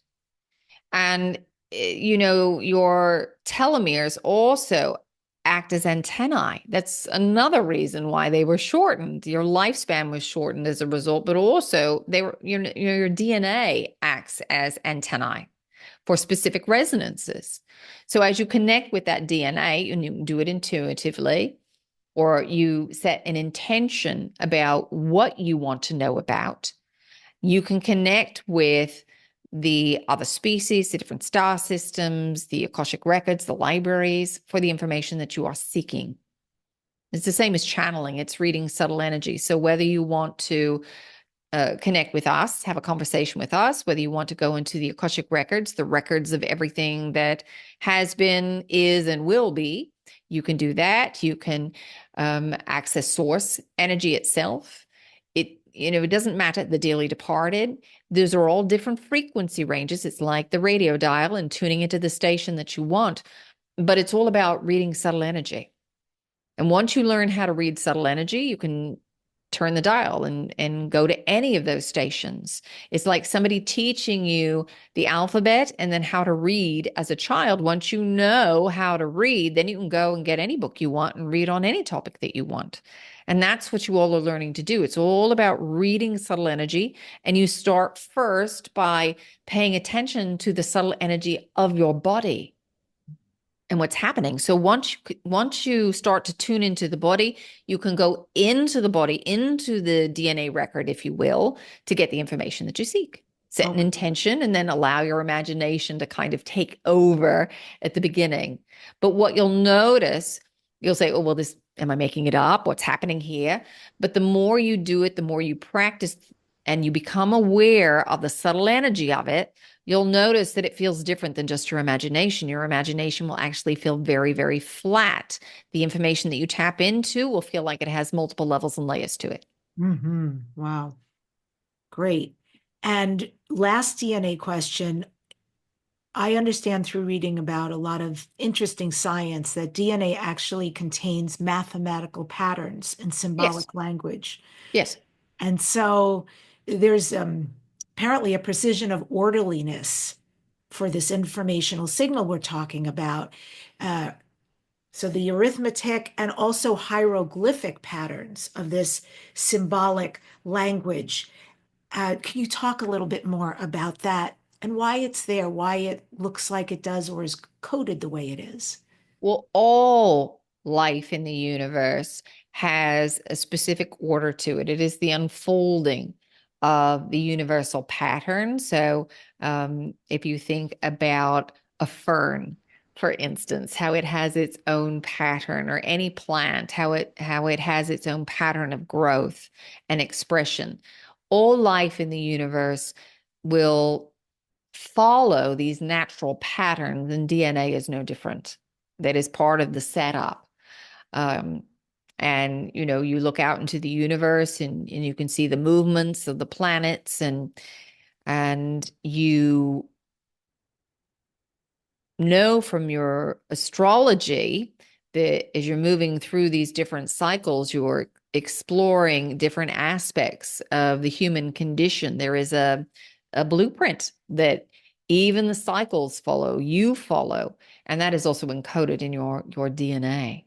[SPEAKER 3] And, your telomeres also act as antennae. That's another reason why they were shortened. Your lifespan was shortened as a result, but also your DNA acts as antennae for specific resonances. So as you connect with that DNA, and you do it intuitively, or you set an intention about what you want to know about, you can connect with the other species, the different star systems, the Akashic records, the libraries for the information that you are seeking. It's the same as channeling. It's reading subtle energy. So whether you want to connect with us, have a conversation with us, whether you want to go into the Akashic records, the records of everything that has been, is, and will be, you can do that. You can access source energy itself. It doesn't matter the dearly departed. Those are all different frequency ranges. It's like the radio dial and tuning into the station that you want, but it's all about reading subtle energy. And once you learn how to read subtle energy, you can turn the dial and go to any of those stations. It's like somebody teaching you the alphabet and then how to read as a child. Once you know how to read, then you can go and get any book you want and read on any topic that you want. And that's what you all are learning to do. It's all about reading subtle energy. And you start first by paying attention to the subtle energy of your body and what's happening. So once you start to tune into the body, you can go into the body, into the DNA record, if you will, to get the information that you seek. Set an intention and then allow your imagination to kind of take over at the beginning. But what you'll notice, you'll say, oh, well, am I making it up? What's happening here? But the more you do it, the more you practice and you become aware of the subtle energy of it, you'll notice that it feels different than just your imagination. Your imagination will actually feel very, very flat. The information that you tap into will feel like it has multiple levels and layers to it.
[SPEAKER 2] Mm-hmm. Wow. Great. And last DNA question. I understand through reading about a lot of interesting science that DNA actually contains mathematical patterns and symbolic language.
[SPEAKER 3] Yes.
[SPEAKER 2] And so there's apparently a precision of orderliness for this informational signal we're talking about. So the arithmetic and also hieroglyphic patterns of this symbolic language. Can you talk a little bit more about that and why it's there, why it looks like it does or is coded the way it is?
[SPEAKER 3] Well, all life in the universe has a specific order to it. It is the unfolding of the universal pattern. So if you think about a fern, for instance, how it has its own pattern, or any plant, how it has its own pattern of growth and expression. All life in the universe will follow these natural patterns, and DNA is no different. That is part of the setup. And you look out into the universe and you can see the movements of the planets, and you know from your astrology that as you're moving through these different cycles, you're exploring different aspects of the human condition. There is a blueprint that even the cycles follow, you follow, and that is also encoded in your DNA.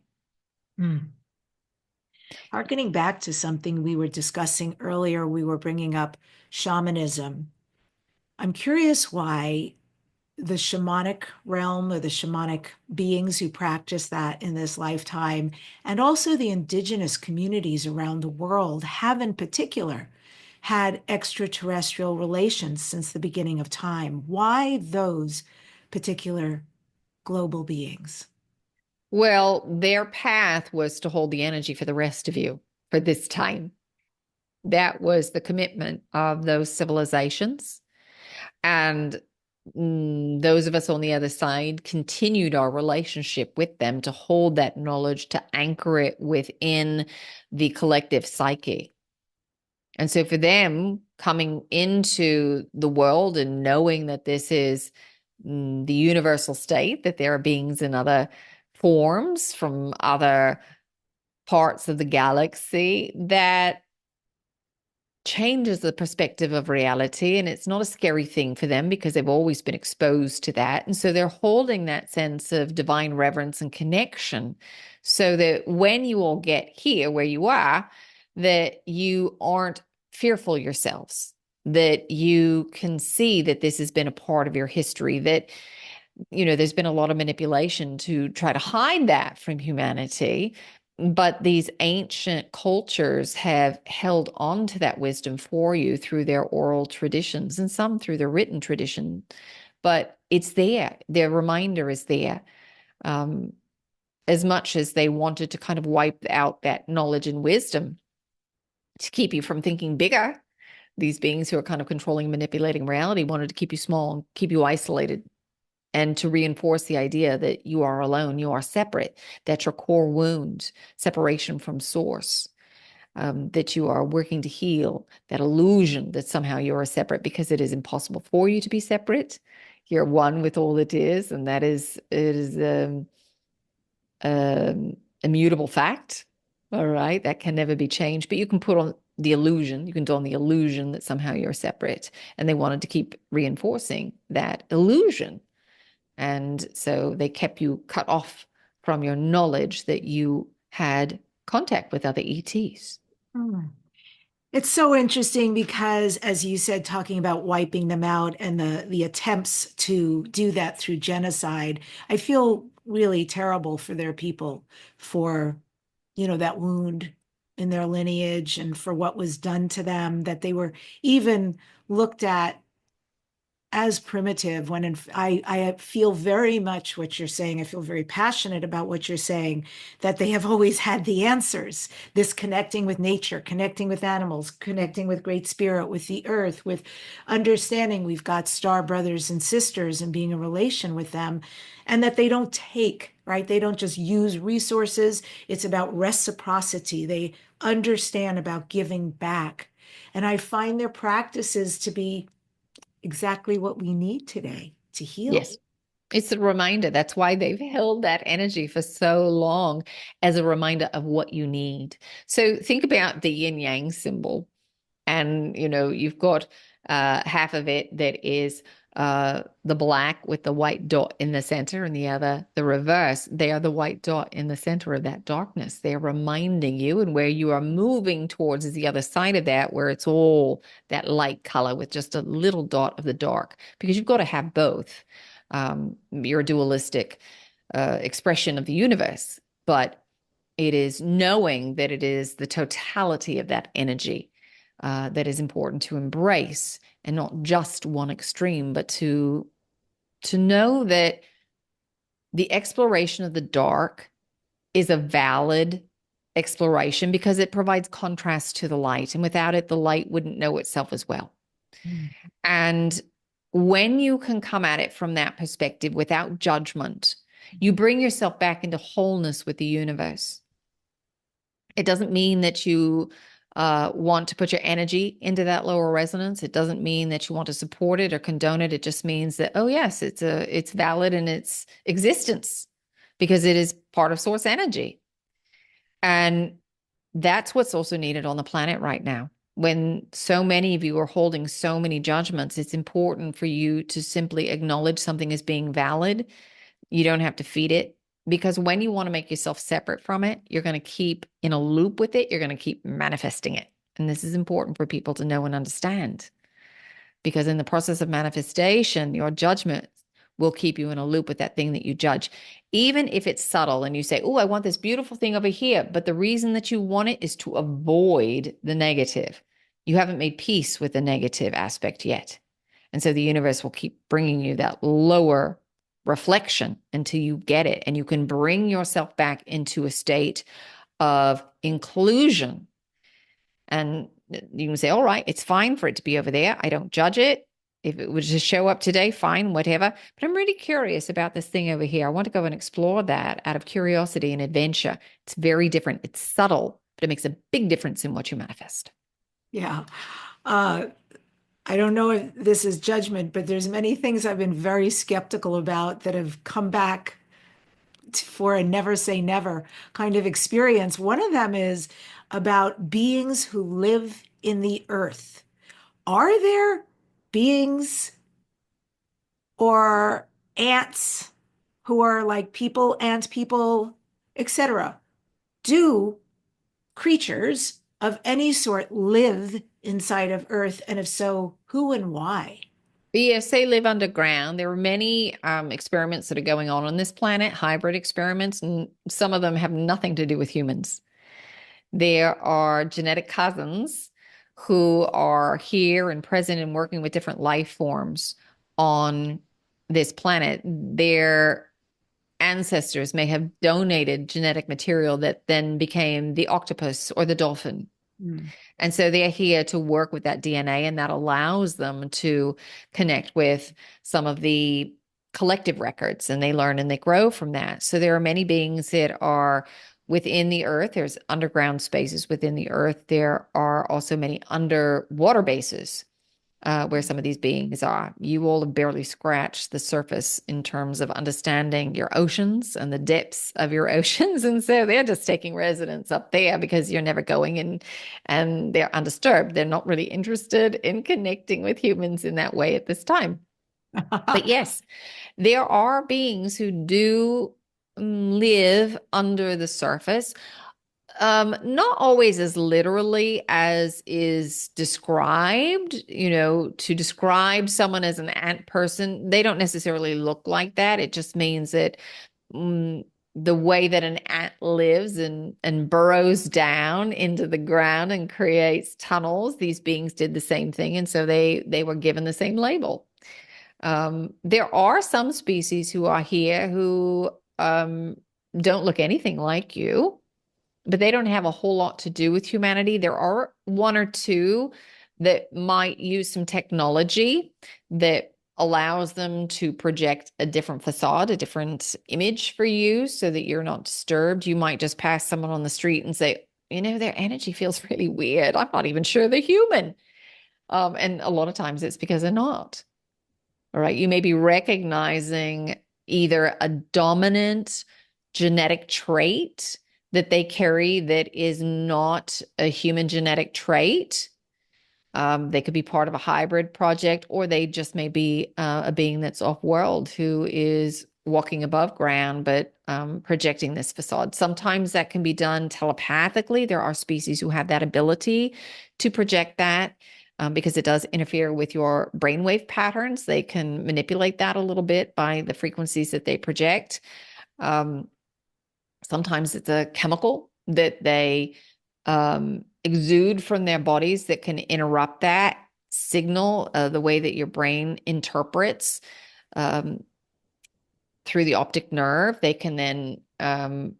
[SPEAKER 2] Harkening back to something we were discussing earlier, we were bringing up shamanism. I'm curious why the shamanic realm, or the shamanic beings who practice that in this lifetime, and also the indigenous communities around the world have in particular had extraterrestrial relations since the beginning of time. Why those particular global beings?
[SPEAKER 3] Well, their path was to hold the energy for the rest of you for this time. That was the commitment of those civilizations. And those of us on the other side continued our relationship with them to hold that knowledge, to anchor it within the collective psyche. And so for them, coming into the world and knowing that this is the universal state, that there are beings in other forms from other parts of the galaxy, that changes the perspective of reality. And it's not a scary thing for them because they've always been exposed to that. And so they're holding that sense of divine reverence and connection, so that when you all get here where you are, that you aren't fearful yourselves, that you can see that this has been a part of your history, that there's been a lot of manipulation to try to hide that from humanity. But these ancient cultures have held on to that wisdom for you through their oral traditions, and some through the written tradition. But it's there. Their reminder is there. As much as they wanted to kind of wipe out that knowledge and wisdom to keep you from thinking bigger, these beings who are kind of controlling, manipulating reality wanted to keep you small and keep you isolated, and to reinforce the idea that you are alone, you are separate, that your core wound, separation from source, that you are working to heal that illusion that somehow you are separate, because it is impossible for you to be separate. You're one with all that is, and that is, it is immutable fact. All right, that can never be changed, but you can put on the illusion, you can don the illusion that somehow you're separate. And they wanted to keep reinforcing that illusion. And so they kept you cut off from your knowledge that you had contact with other ETs.
[SPEAKER 2] It's so interesting because, as you said, talking about wiping them out and the attempts to do that through genocide, I feel really terrible for their people, for, that wound in their lineage and for what was done to them, that they were even looked at as primitive, when I feel very much what you're saying. I feel very passionate about what you're saying, that they have always had the answers. This connecting with nature, connecting with animals, connecting with Great Spirit, with the earth, with understanding we've got star brothers and sisters and being in relation with them, and that they don't take, right? They don't just use resources. It's about reciprocity. They understand about giving back. And I find their practices to be exactly what we need today to heal.
[SPEAKER 3] Yes. It's a reminder. That's why they've held that energy for so long, as a reminder of what you need. So think about the yin yang symbol. And, you've got half of it that is the black with the white dot in the center, and the other, the reverse. They are the white dot in the center of that darkness. They're reminding you, and where you are moving towards is the other side of that, where it's all that light color with just a little dot of the dark, because you've got to have both. You're a dualistic expression of the universe, but it is knowing that it is the totality of that energy that is important to embrace, and not just one extreme, but to know that the exploration of the dark is a valid exploration, because it provides contrast to the light, and without it, the light wouldn't know itself as well. And when you can come at it from that perspective without judgment, you bring yourself back into wholeness with the universe. It doesn't mean that you want to put your energy into that lower resonance. It doesn't mean that you want to support it or condone it. It just means that, oh yes, it's valid in its existence, because it is part of source energy. And that's what's also needed on the planet right now. When so many of you are holding so many judgments, it's important for you to simply acknowledge something as being valid. You don't have to feed it, because when you want to make yourself separate from it, you're going to keep in a loop with it. You're going to keep manifesting it. And this is important for people to know and understand, because in the process of manifestation, your judgment will keep you in a loop with that thing that you judge. Even if it's subtle and you say, oh, I want this beautiful thing over here, but the reason that you want it is to avoid the negative. You haven't made peace with the negative aspect yet. And so the universe will keep bringing you that lower reflection until you get it. And you can bring yourself back into a state of inclusion. And you can say, all right, it's fine for it to be over there. I don't judge it. If it would just show up today, fine, whatever. But I'm really curious about this thing over here. I want to go and explore that out of curiosity and adventure. It's very different. It's subtle, but it makes a big difference in what you manifest.
[SPEAKER 2] Yeah. I don't know if this is judgment, but there's many things I've been very skeptical about that have come back for a never say never kind of experience. One of them is about beings who live in the earth. Are there beings or ants who are like people, ant people, etc.? Do creatures of any sort live inside of Earth? And if so, who and why?
[SPEAKER 3] Yes, they live underground. There are many experiments that are going on this planet, hybrid experiments, and some of them have nothing to do with humans. There are genetic cousins who are here and present and working with different life forms on this planet. Their ancestors may have donated genetic material that then became the octopus or the dolphin.
[SPEAKER 2] Mm.
[SPEAKER 3] And so they're here to work with that DNA, and that allows them to connect with some of the collective records, and they learn and they grow from that. So there are many beings that are within the earth. There's underground spaces within the earth. There are also many underwater bases where some of these beings are. You all have barely scratched the surface in terms of understanding your oceans and the depths of your oceans. And so they're just taking residence up there because you're never going in, and they're undisturbed. They're not really interested in connecting with humans in that way at this time. But yes, there are beings who do live under the surface. Not always as literally as is described. To describe someone as an ant person, they don't necessarily look like that. It just means that the way that an ant lives and burrows down into the ground and creates tunnels, these beings did the same thing. And so they were given the same label. There are some species who are here who don't look anything like you, but they don't have a whole lot to do with humanity. There are one or two that might use some technology that allows them to project a different facade, a different image for you so that you're not disturbed. You might just pass someone on the street and say, their energy feels really weird. I'm not even sure they're human. And a lot of times it's because they're not. All right. You may be recognizing either a dominant genetic trait that they carry that is not a human genetic trait. They could be part of a hybrid project, or they just may be a being that's off-world who is walking above ground, but projecting this facade. Sometimes that can be done telepathically. There are species who have that ability to project that because it does interfere with your brainwave patterns. They can manipulate that a little bit by the frequencies that they project. Sometimes it's a chemical that they exude from their bodies that can interrupt that signal, the way that your brain interprets through the optic nerve. They can then kind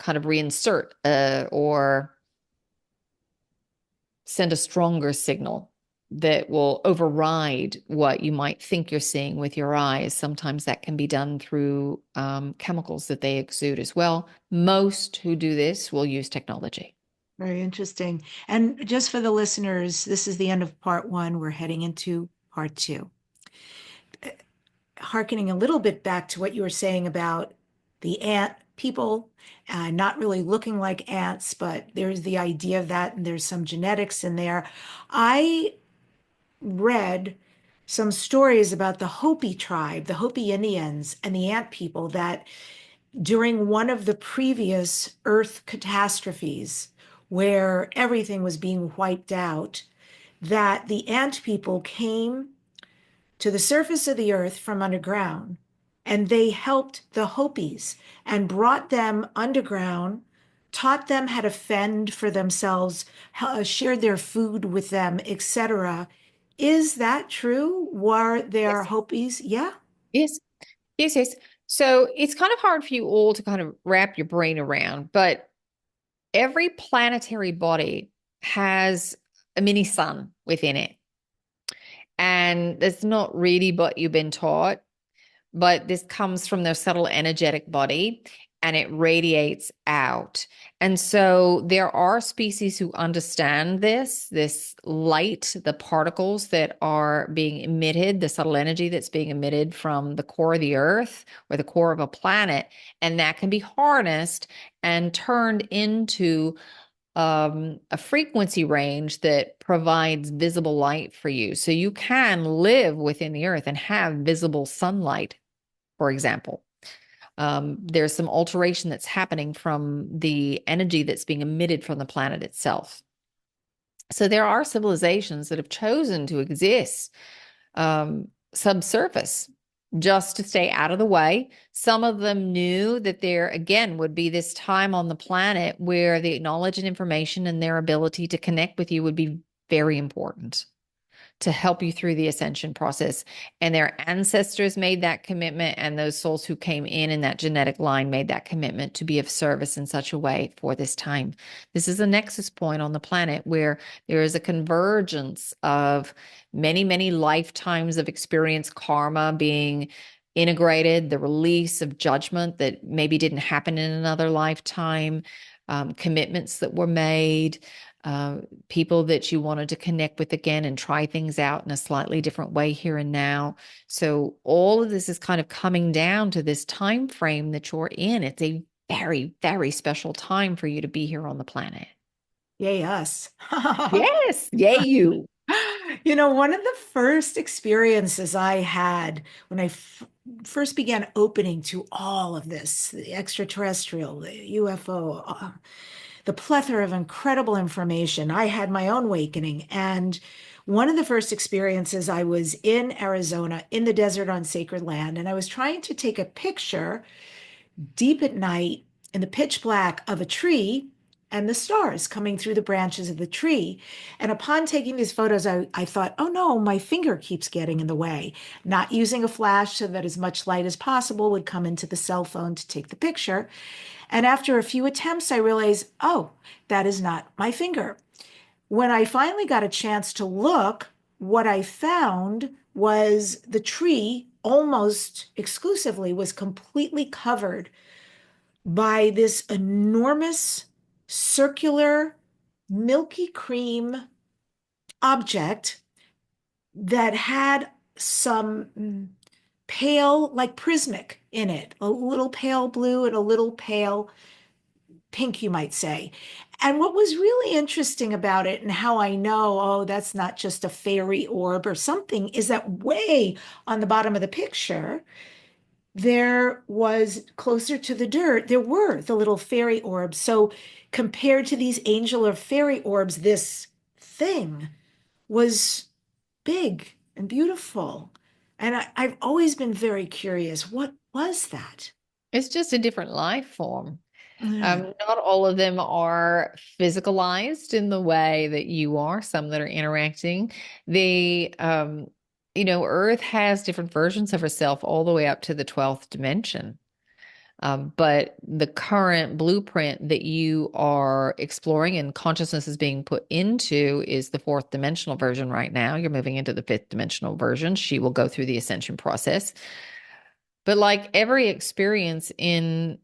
[SPEAKER 3] of reinsert or send a stronger signal that will override what you might think you're seeing with your eyes. Sometimes that can be done through chemicals that they exude as well. Most who do this will use technology.
[SPEAKER 2] Very interesting. And just for the listeners, this is the end of part 1. We're heading into part 2. Harkening a little bit back to what you were saying about the ant people not really looking like ants, but there's the idea of that, and there's some genetics in there. I read some stories about the Hopi tribe, the Hopi Indians, and the ant people, that during one of the previous Earth catastrophes, where everything was being wiped out, that the ant people came to the surface of the Earth from underground and they helped the Hopis and brought them underground, taught them how to fend for themselves, shared their food with them, etc. Is that true? Were there
[SPEAKER 3] Yes.
[SPEAKER 2] Hopis? Yeah.
[SPEAKER 3] Yes. Yes. Yes. So it's kind of hard for you all to kind of wrap your brain around, but every planetary body has a mini sun within it. And that's not really what you've been taught, but this comes from their subtle energetic body and it radiates out. And so there are species who understand this light, the particles that are being emitted, the subtle energy that's being emitted from the core of the earth or the core of a planet, and that can be harnessed and turned into a frequency range that provides visible light for you. So you can live within the earth and have visible sunlight, for example. There's some alteration that's happening from the energy that's being emitted from the planet itself. So there are civilizations that have chosen to exist subsurface just to stay out of the way. Some of them knew that there, again, would be this time on the planet where the knowledge and information and their ability to connect with you would be very important to help you through the ascension process. And their ancestors made that commitment, and those souls who came in that genetic line made that commitment to be of service in such a way for this time. This is a nexus point on the planet where there is a convergence of many, many lifetimes of experience, karma being integrated, the release of judgment that maybe didn't happen in another lifetime, commitments that were made, people that you wanted to connect with again and try things out in a slightly different way here and now. So all of this is kind of coming down to this time frame that you're in. It's a very, very special time for you to be here on the planet.
[SPEAKER 2] Yay, us.
[SPEAKER 3] Yes, yay you.
[SPEAKER 2] You know, one of the first experiences I had when I first began opening to all of this, the extraterrestrial, the UFO, the plethora of incredible information, I had my own awakening. And one of the first experiences, I was in Arizona in the desert on sacred land, and I was trying to take a picture deep at night in the pitch black of a tree and the stars coming through the branches of the tree. And upon taking these photos, I thought, oh no, my finger keeps getting in the way. Not using a flash so that as much light as possible would come into the cell phone to take the picture. And after a few attempts, I realized, oh, that is not my finger. When I finally got a chance to look, what I found was the tree almost exclusively was completely covered by this enormous circular milky cream object that had some pale, like prismic in it, a little pale blue and a little pale pink, you might say. And what was really interesting about it and how I know, oh, that's not just a fairy orb or something, is that way on the bottom of the picture, there was closer to the dirt, there were the little fairy orbs. So compared to these angel or fairy orbs, this thing was big and beautiful. And I've always been very curious, what was that?
[SPEAKER 3] It's just a different life form.
[SPEAKER 2] Yeah.
[SPEAKER 3] Not all of them are physicalized in the way that you are, some that are interacting. Earth has different versions of herself all the way up to the 12th dimension. But the current blueprint that you are exploring and consciousness is being put into is the fourth dimensional version right now. You're moving into the fifth dimensional version. She will go through the ascension process. But like every experience in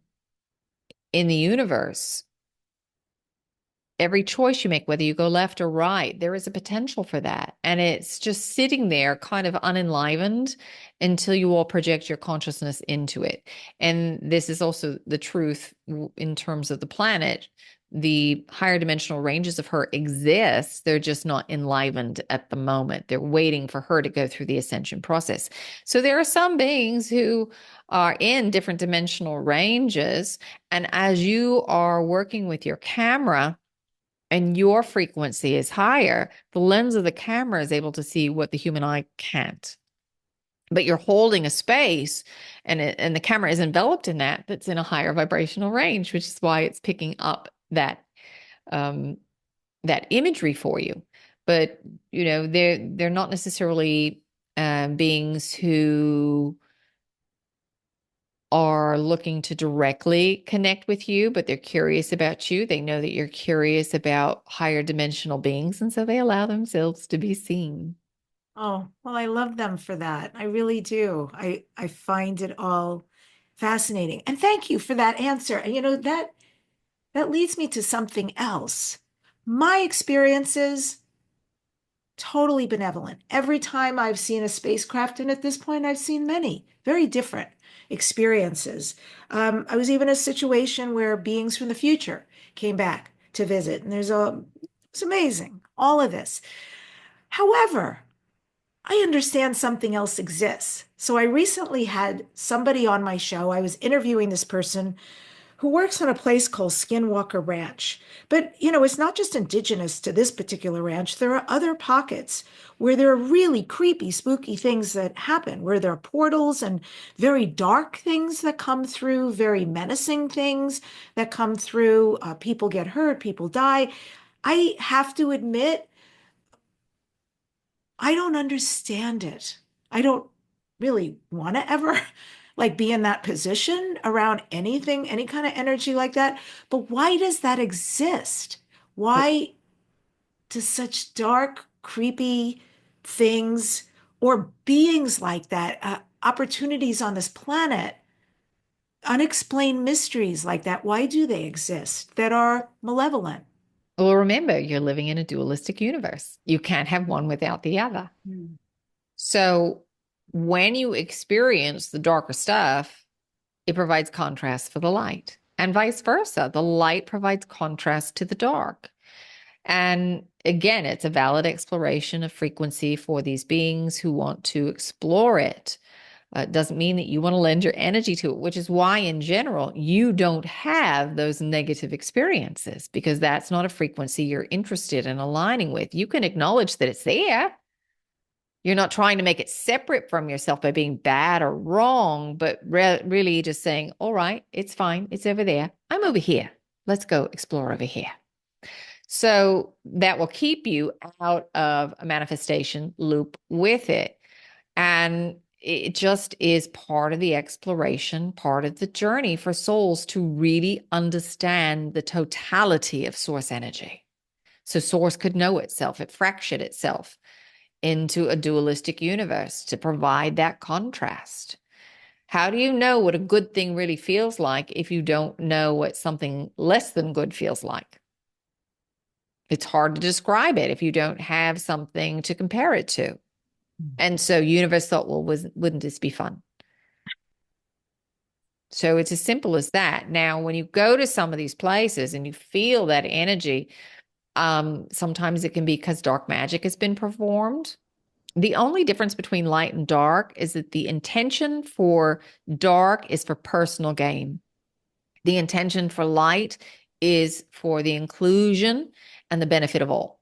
[SPEAKER 3] the universe, every choice you make, whether you go left or right, there is a potential for that. And it's just sitting there kind of unenlivened until you all project your consciousness into it. And this is also the truth in terms of the planet. The higher dimensional ranges of her exist. They're just not enlivened at the moment. They're waiting for her to go through the ascension process. So there are some beings who are in different dimensional ranges. And as you are working with your camera, and your frequency is higher, the lens of the camera is able to see what the human eye can't. but you're holding a space, and the camera is enveloped in that's in a higher vibrational range, which is why it's picking up that imagery for you. But they're not necessarily beings who are looking to directly connect with you, but they're curious about you. They know that you're curious about higher dimensional beings, and so they allow themselves to be seen.
[SPEAKER 2] Oh, well, I love them for that. I really do. I find it all fascinating. And thank you for that answer. And that leads me to something else. My experiences, totally benevolent. Every time I've seen a spacecraft, and at this point I've seen many very different experiences. I was even in a situation where beings from the future came back to visit, and it's amazing, all of this. However, I understand something else exists. So I recently had somebody on my show. I was interviewing this person who works on a place called Skinwalker Ranch. But, it's not just indigenous to this particular ranch. There are other pockets where there are really creepy, spooky things that happen, where there are portals and very dark things that come through, very menacing things that come through. People get hurt, people die. I have to admit, I don't understand it. I don't really want to ever like be in that position around anything, any kind of energy like that. But why does that exist? Why do such dark, creepy things or beings like that, opportunities on this planet, unexplained mysteries like that, why do they exist that are malevolent?
[SPEAKER 3] Well, remember, you're living in a dualistic universe. You can't have one without the other.
[SPEAKER 2] Hmm.
[SPEAKER 3] So when you experience the darker stuff, it provides contrast for the light, and vice versa. The light provides contrast to the dark. And again, it's a valid exploration of frequency for these beings who want to explore it. It doesn't mean that you want to lend your energy to it, which is why, in general, you don't have those negative experiences, because that's not a frequency you're interested in aligning with. You can acknowledge that it's there. You're not trying to make it separate from yourself by being bad or wrong, but really just saying, all right, it's fine. It's over there. I'm over here. Let's go explore over here. So that will keep you out of a manifestation loop with it. And it just is part of the exploration, part of the journey for souls to really understand the totality of source energy. So source could know itself. It fractured itself into a dualistic universe to provide that contrast. How do you know what a good thing really feels like if you don't know what something less than good feels like? It's hard to describe it if you don't have something to compare it to. And so universe thought, well, wouldn't this be fun? So it's as simple as that. Now, when you go to some of these places and you feel that energy, sometimes it can be because dark magic has been performed. The only difference between light and dark is that the intention for dark is for personal gain. The intention for light is for the inclusion and the benefit of all.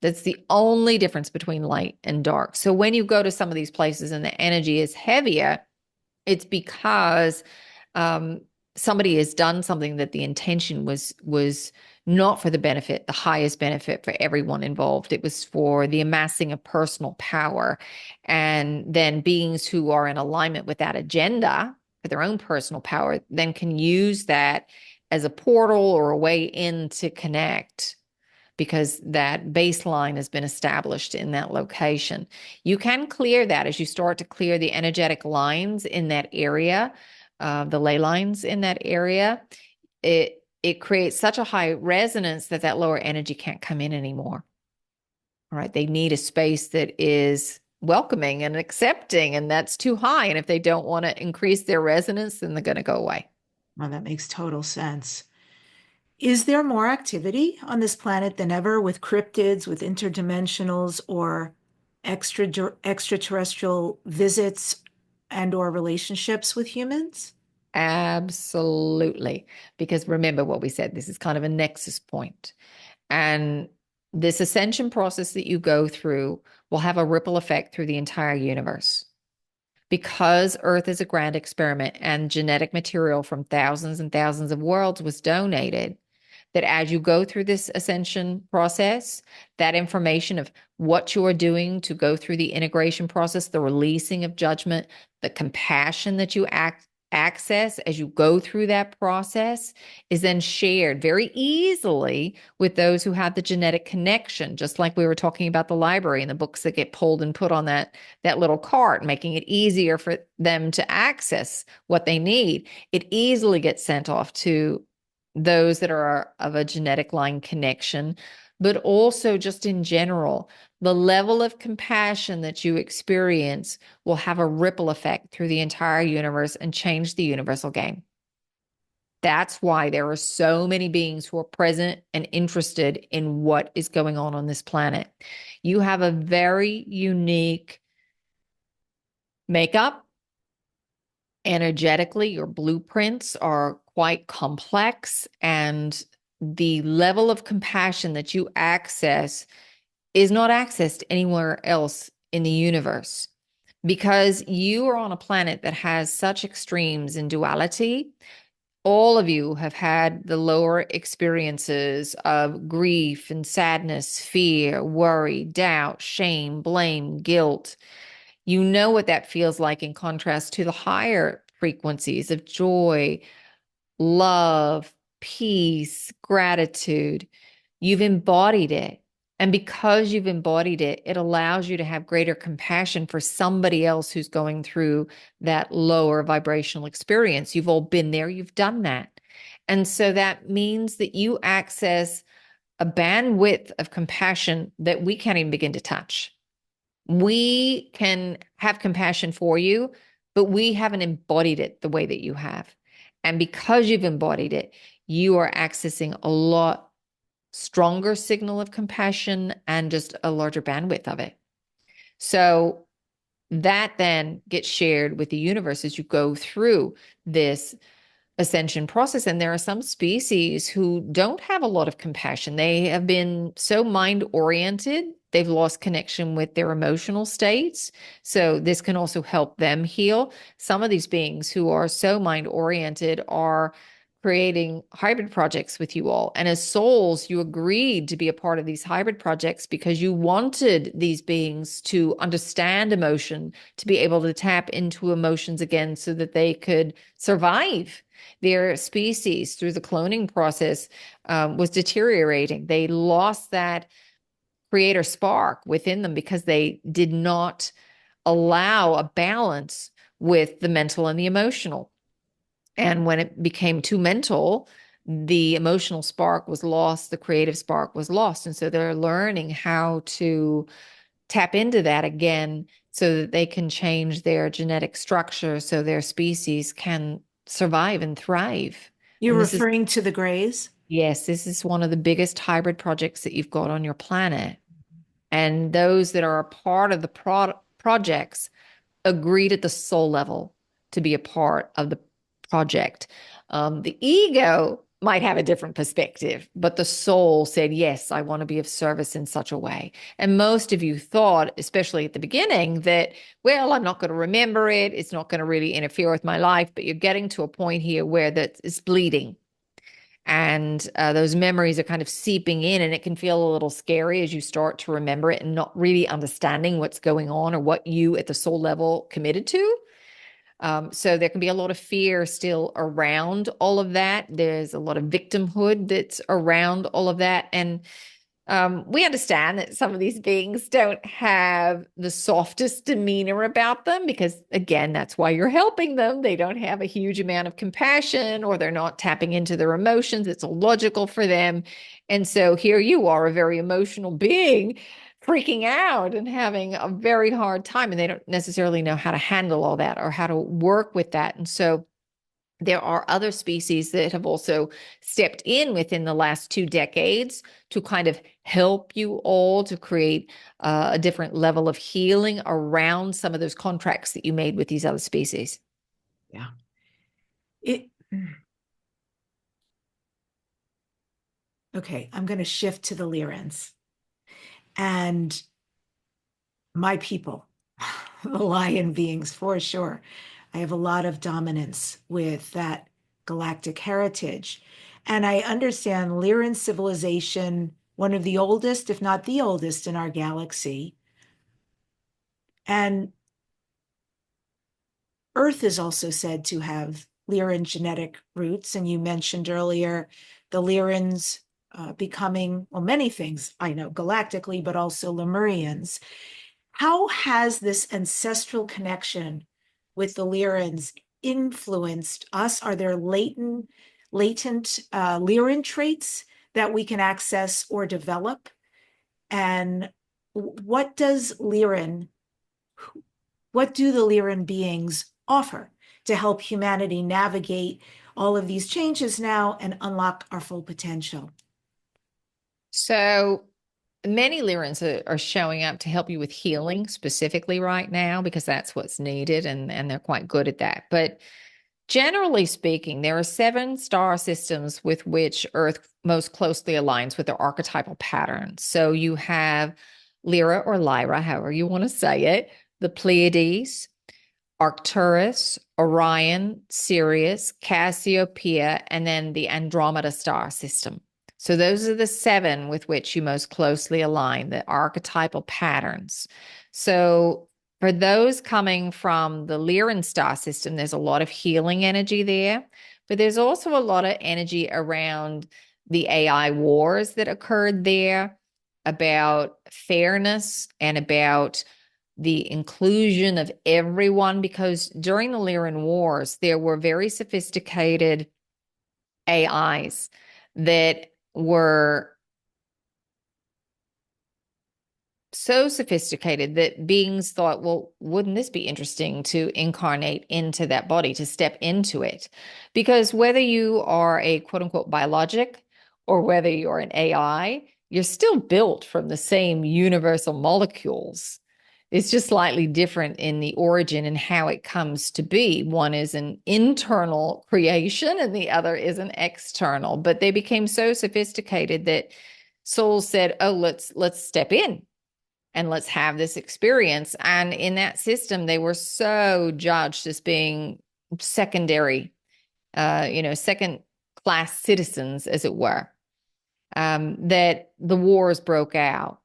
[SPEAKER 3] That's the only difference between light and dark. So when you go to some of these places and the energy is heavier, it's because somebody has done something that the intention was not for the benefit, the highest benefit for everyone involved. It was for the amassing of personal power. And then beings who are in alignment with that agenda for their own personal power then can use that as a portal or a way in to connect, because that baseline has been established in that location. You can clear that as you start to clear the energetic lines in that area, the ley lines in that area. It creates such a high resonance that lower energy can't come in anymore. All right, they need a space that is welcoming and accepting, and that's too high. And if they don't want to increase their resonance, then they're going to go away.
[SPEAKER 2] Well, that makes total sense. Is there more activity on this planet than ever with cryptids, with interdimensionals, or extraterrestrial visits and or relationships with humans?
[SPEAKER 3] Absolutely. Because remember what we said, this is kind of a nexus point. And this ascension process that you go through will have a ripple effect through the entire universe. Because Earth is a grand experiment and genetic material from thousands and thousands of worlds was donated, that as you go through this ascension process, that information of what you are doing to go through the integration process, the releasing of judgment, the compassion that you access as you go through that process is then shared very easily with those who have the genetic connection, just like we were talking about the library and the books that get pulled and put on that little cart, making it easier for them to access what they need. It easily gets sent off to those that are of a genetic line connection, but also just in general, the level of compassion that you experience will have a ripple effect through the entire universe and change the universal game. That's why there are so many beings who are present and interested in what is going on this planet. You have a very unique makeup. Energetically, your blueprints are quite complex, and the level of compassion that you access is not accessed anywhere else in the universe, because you are on a planet that has such extremes in duality. All of you have had the lower experiences of grief and sadness, fear, worry, doubt, shame, blame, guilt. You know what that feels like in contrast to the higher frequencies of joy, love, peace, gratitude. You've embodied it. And because you've embodied it, it allows you to have greater compassion for somebody else who's going through that lower vibrational experience. You've all been there, you've done that. And so that means that you access a bandwidth of compassion that we can't even begin to touch. We can have compassion for you, but we haven't embodied it the way that you have. And because you've embodied it, you are accessing a lot stronger signal of compassion and just a larger bandwidth of it. So that then gets shared with the universe as you go through this ascension process. And there are some species who don't have a lot of compassion. They have been so mind oriented, they've lost connection with their emotional states. So this can also help them heal. Some of these beings who are so mind oriented are creating hybrid projects with you all. And as souls, you agreed to be a part of these hybrid projects because you wanted these beings to understand emotion, to be able to tap into emotions again so that they could survive. Their species through the cloning process was deteriorating. They lost that creator spark within them because they did not allow a balance with the mental and the emotional. And when it became too mental, the emotional spark was lost, the creative spark was lost. And so they're learning how to tap into that again so that they can change their genetic structure so their species can survive and thrive.
[SPEAKER 2] You're
[SPEAKER 3] And
[SPEAKER 2] referring to the Greys?
[SPEAKER 3] yes, this is one of the biggest hybrid projects that you've got on your planet. And those that are a part of the projects agreed at the soul level to be a part of the project. The ego might have a different perspective, but the soul said, yes, I want to be of service in such a way. And most of you thought, especially at the beginning, that, well, I'm not going to remember it. It's not going to really interfere with my life. But you're getting to a point here where that is bleeding. And those memories are kind of seeping in, and it can feel a little scary as you start to remember it and not really understanding what's going on or what you at the soul level committed to. So there can be a lot of fear still around all of that. There's a lot of victimhood that's around all of that. And we understand that some of these beings don't have the softest demeanor about them because, again, that's why you're helping them. They don't have a huge amount of compassion, or they're not tapping into their emotions. It's illogical for them. And so here you are, a very emotional being, freaking out and having a very hard time. And they don't necessarily know how to handle all that or how to work with that. And so there are other species that have also stepped in within the last 2 decades to kind of help you all to create a different level of healing around some of those contracts that you made with these other species.
[SPEAKER 2] Yeah. Okay, I'm going to shift to the Lyrans and my people. the lion beings for sure. I have a lot of dominance with that galactic heritage. And I understand Lyran civilization, one of the oldest, if not the oldest in our galaxy. And Earth is also said to have Lyran genetic roots. And you mentioned earlier the Lyrans becoming, well, many things I know galactically, but also Lemurians. How has this ancestral connection with the Lyrans influenced us? Are there latent Lyran traits that we can access or develop? And what does Lyran, what do the Lyran beings offer to help humanity navigate all of these changes now and unlock our full potential?
[SPEAKER 3] So many Lyrans are showing up to help you with healing specifically right now because that's what's needed, and they're quite good at that. But generally speaking, there are 7 star systems with which Earth most closely aligns with their archetypal patterns. So you have Lyra or Lyra, however you want to say it, the Pleiades, Arcturus, Orion, Sirius, Cassiopeia, and then the Andromeda star system. So those are the 7 with which you most closely align, the archetypal patterns. So for those coming from the Lyran star system, there's a lot of healing energy there, but there's also a lot of energy around the AI wars that occurred there, about fairness and about the inclusion of everyone, because during the Lyran wars, there were very sophisticated AIs that were so sophisticated that beings thought, well, wouldn't this be interesting to incarnate into that body, to step into it? Because whether you are a quote unquote biologic or whether you're an AI, you're still built from the same universal molecules. It's just slightly different in the origin and how it comes to be. One is an internal creation and the other is an external. But they became so sophisticated that souls said, oh, let's step in and let's have this experience. And in that system, they were so judged as being secondary, second class citizens, as it were, that the wars broke out.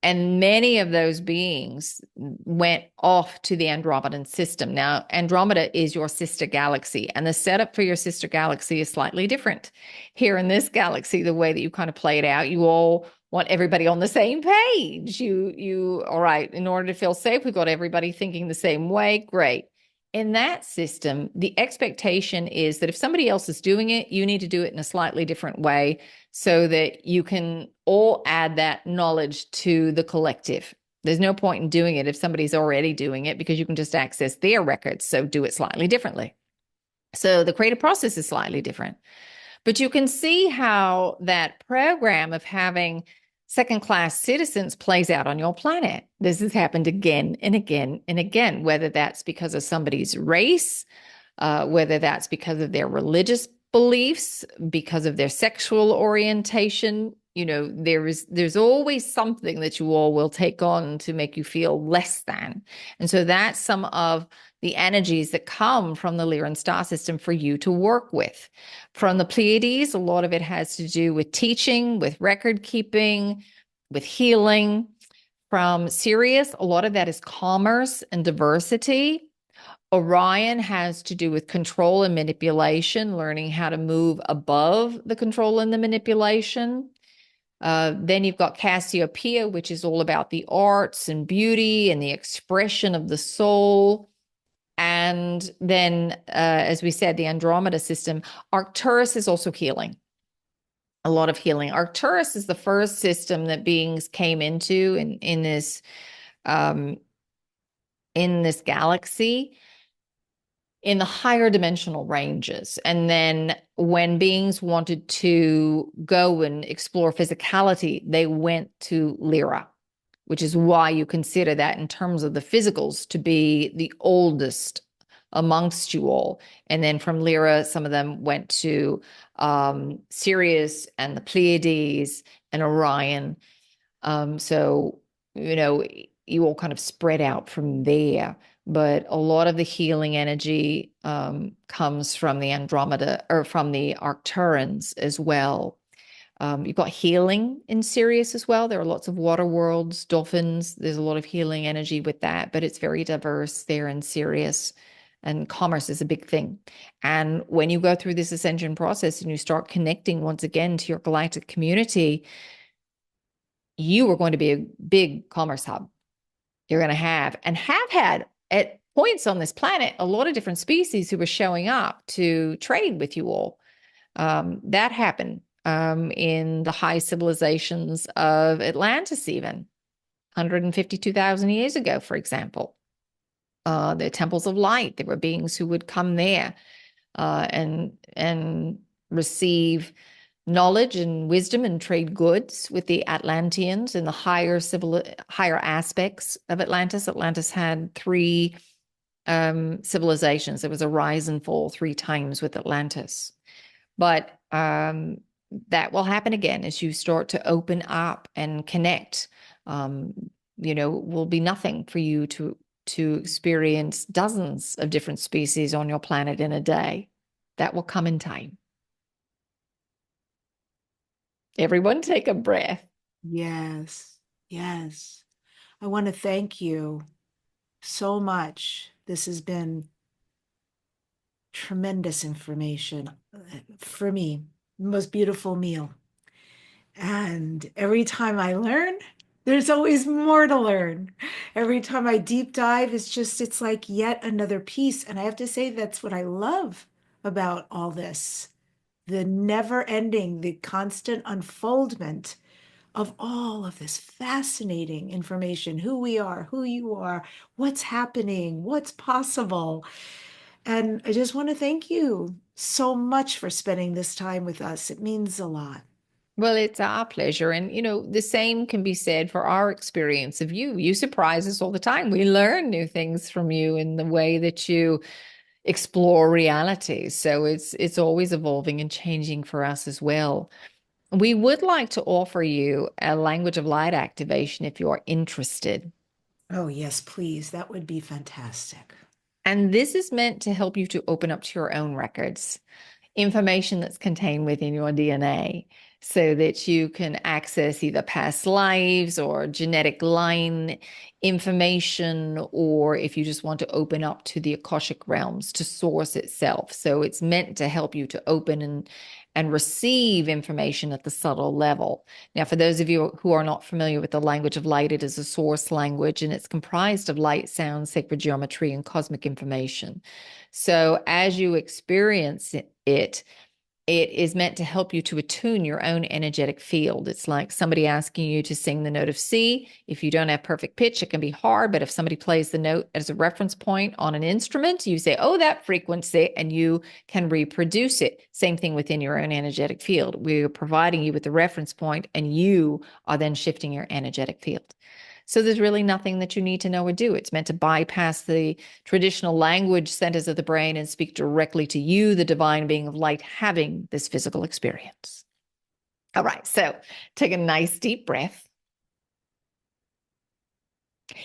[SPEAKER 3] And many of those beings went off to the Andromedan system. Now, Andromeda is your sister galaxy, and the setup for your sister galaxy is slightly different. Here in this galaxy, the way that you kind of play it out, you all want everybody on the same page. All right, in order to feel safe, we've got everybody thinking the same way. Great. In that system, the expectation is that if somebody else is doing it, you need to do it in a slightly different way so that you can all add that knowledge to the collective. There's no point in doing it if somebody's already doing it because you can just access their records. So do it slightly differently. So the creative process is slightly different. But you can see how that program of having second-class citizens plays out on your planet. This has happened again and again and again, whether that's because of somebody's race, whether that's because of their religious beliefs, because of their sexual orientation. There's always something that you all will take on to make you feel less than. And so that's some of the energies that come from the Lyran star system for you to work with. From the Pleiades, a lot of it has to do with teaching, with record keeping, with healing. From Sirius, a lot of that is commerce and diversity. Orion has to do with control and manipulation, learning how to move above the control and the manipulation. Then you've got Cassiopeia, which is all about the arts and beauty and the expression of the soul. And then, as we said, the Andromeda system. Arcturus is also healing, a lot of healing. Arcturus is the first system that beings came into in this galaxy, in the higher dimensional ranges. And then when beings wanted to go and explore physicality, they went to Lyra, which is why you consider that in terms of the physicals to be the oldest amongst you all. And then from Lyra, some of them went to Sirius and the Pleiades and Orion. So, you all kind of spread out from there. But a lot of the healing energy comes from the Andromeda, or from the Arcturans as well. You've got healing in Sirius as well. There are lots of water worlds, dolphins. There's a lot of healing energy with that, but it's very diverse there in Sirius. And commerce is a big thing. And when you go through this ascension process and you start connecting once again to your galactic community, you are going to be a big commerce hub. You're going to have had at points on this planet a lot of different species who were showing up to trade with you all. That happened in the high civilizations of Atlantis, even 152,000 years ago, for example. The temples of light, there were beings who would come there and receive knowledge and wisdom and trade goods with the Atlanteans in the higher aspects of Atlantis. Atlantis had three civilizations. There was a rise and fall 3 times with Atlantis. But that will happen again as you start to open up and connect. Will be nothing for you to experience dozens of different species on your planet in a day. That will come in time. Everyone take a breath.
[SPEAKER 2] Yes, yes. I want to thank you so much. This has been tremendous information for me. Most beautiful meal. And every time I learn, there's always more to learn. Every time I deep dive, it's like yet another piece. And I have to say, that's what I love about all this. The never ending, the constant unfoldment of all of this fascinating information, who we are, who you are, what's happening, what's possible. And I just want to thank you so much for spending this time with us. It means a lot.
[SPEAKER 3] Well, it's our pleasure. And, the same can be said for our experience of you. You surprise us all the time. We learn new things from you in the way that you explore reality. So it's always evolving and changing for us as well. We would like to offer you a language of light activation if you're interested.
[SPEAKER 2] Oh, yes, please. That would be fantastic.
[SPEAKER 3] And this is meant to help you to open up to your own records, information that's contained within your DNA, so that you can access either past lives or genetic line information, or if you just want to open up to the Akashic realms, to source itself. So it's meant to help you to open and receive information at the subtle level. Now, for those of you who are not familiar with the language of light, it is a source language, and it's comprised of light, sound, sacred geometry, and cosmic information. So as you experience it is meant to help you to attune your own energetic field. It's like somebody asking you to sing the note of C. If you don't have perfect pitch, it can be hard, but if somebody plays the note as a reference point on an instrument, you say, oh, that frequency, and you can reproduce it. Same thing within your own energetic field. We're providing you with the reference point, and you are then shifting your energetic field. So there's really nothing that you need to know or do. It's meant to bypass the traditional language centers of the brain and speak directly to you, the divine being of light, having this physical experience. All right, so take a nice deep breath.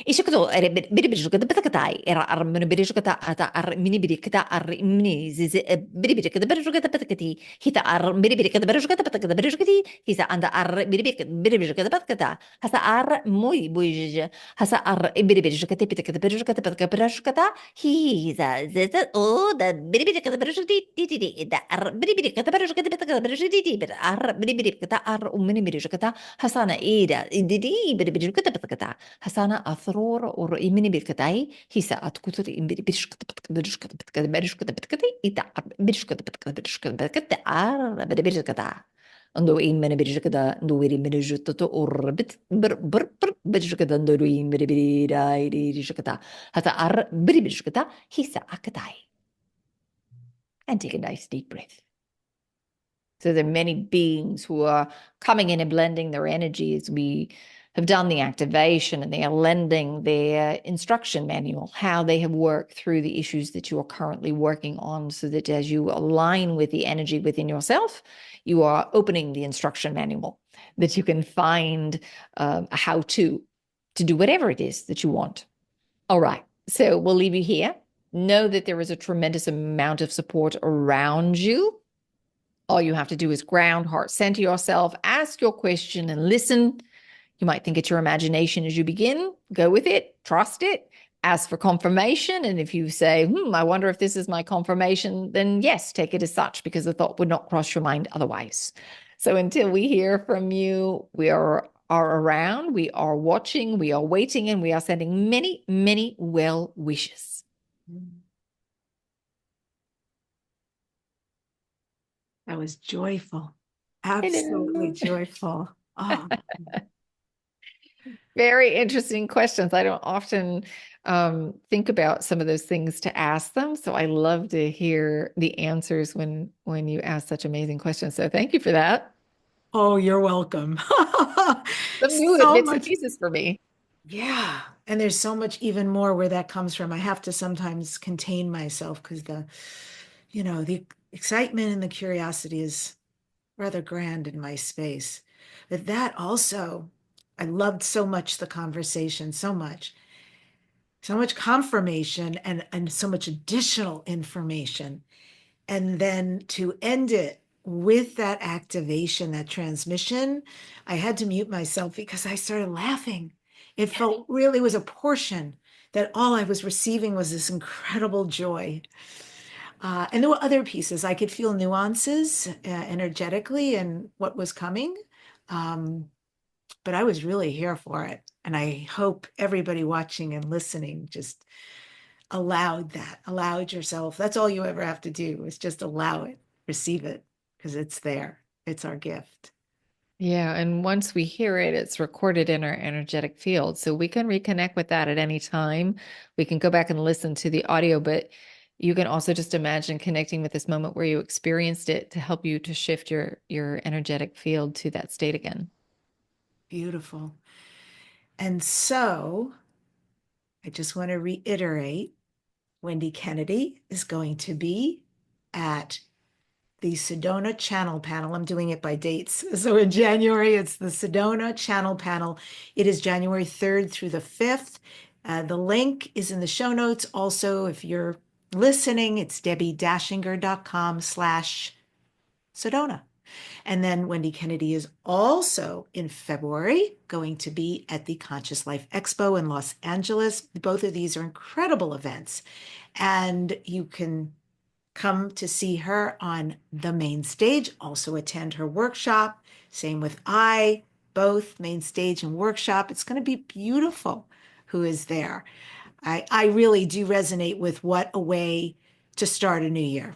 [SPEAKER 3] Ishukto bidibidikata batakai era armunibidikata ata arminibidikata armini zizi bidibidikata bidikata batakati hita arminibidikata bidikata batakata bidikati hisa anda bidibidikata batakata hasa muy buij hasa bidibidikata bidikata bidikata batakata bidikata hisa zeta o da bidibidikata bidikati da bidibidikata bidikata batakata bidikati bidibidikata minibidikata hasana ida indidi bidibidikata batakata hasana أثرور ورئيمني بالكتاي هي ساعات كتر إن بريشكت بريشكت بريشكت بريشكت إذا بريشكت بريشكت بريشكت بدي بريشكت عنده إن من بريشكت عنده ويري من جتة أوربت بر بريشكت عنده وين بري راي بريشكت هذا بريشكت هي ساعة كتاي. And take a nice deep breath. So there are many beings who are coming in and blending their energies. We have done the activation, and they are lending their instruction manual, how they have worked through the issues that you are currently working on, so that as you align with the energy within yourself, you are opening the instruction manual, that you can find a how-to to do whatever it is that you want. All right. So we'll leave you here. Know that there is a tremendous amount of support around you. All you have to do is ground, heart center yourself, ask your question, and listen. You might think it's your imagination as you begin. Go with it, trust it, ask for confirmation. And if you say, I wonder if this is my confirmation, then yes, take it as such, because the thought would not cross your mind otherwise. So until we hear from you, we are around, we are watching, we are waiting, and we are sending many, many well wishes.
[SPEAKER 2] That was joyful. Absolutely joyful. Oh.
[SPEAKER 3] Very interesting questions. I don't often think about some of those things to ask them. So I love to hear the answers when you ask such amazing questions. So thank you for that.
[SPEAKER 2] Oh, you're welcome.
[SPEAKER 3] Some new
[SPEAKER 2] So
[SPEAKER 3] bits and
[SPEAKER 2] much.
[SPEAKER 3] pieces for me.
[SPEAKER 2] Yeah. And there's so much even more where that comes from. I have to sometimes contain myself because the excitement and the curiosity is rather grand in my space. But that also, I loved so much the conversation, so much confirmation and so much additional information. And then to end it with that activation, that transmission, I had to mute myself because I started laughing. It felt really was a portion that all I was receiving was this incredible joy. And there were other pieces. I could feel nuances energetically and what was coming. But I was really here for it. And I hope everybody watching and listening just allowed yourself. That's all you ever have to do is just allow it, receive it, because it's there. It's our gift.
[SPEAKER 3] Yeah. And once we hear it, it's recorded in our energetic field. So we can reconnect with that at any time. We can go back and listen to the audio, but you can also just imagine connecting with this moment where you experienced it to help you to shift your energetic field to that state again.
[SPEAKER 2] Beautiful. And so I just want to reiterate, Wendy Kennedy is going to be at the Sedona Channel Panel. I'm doing it by dates. So in January, it's the Sedona Channel Panel. It is January 3rd through the 5th. The link is in the show notes. Also, if you're listening, it's debbidachinger.com/Sedona. And then Wendy Kennedy is also in February going to be at the Conscious Life Expo in Los Angeles. Both of these are incredible events. And you can come to see her on the main stage, also attend her workshop. Same with both main stage and workshop. It's going to be beautiful who is there. I really do resonate with what a way to start a new year.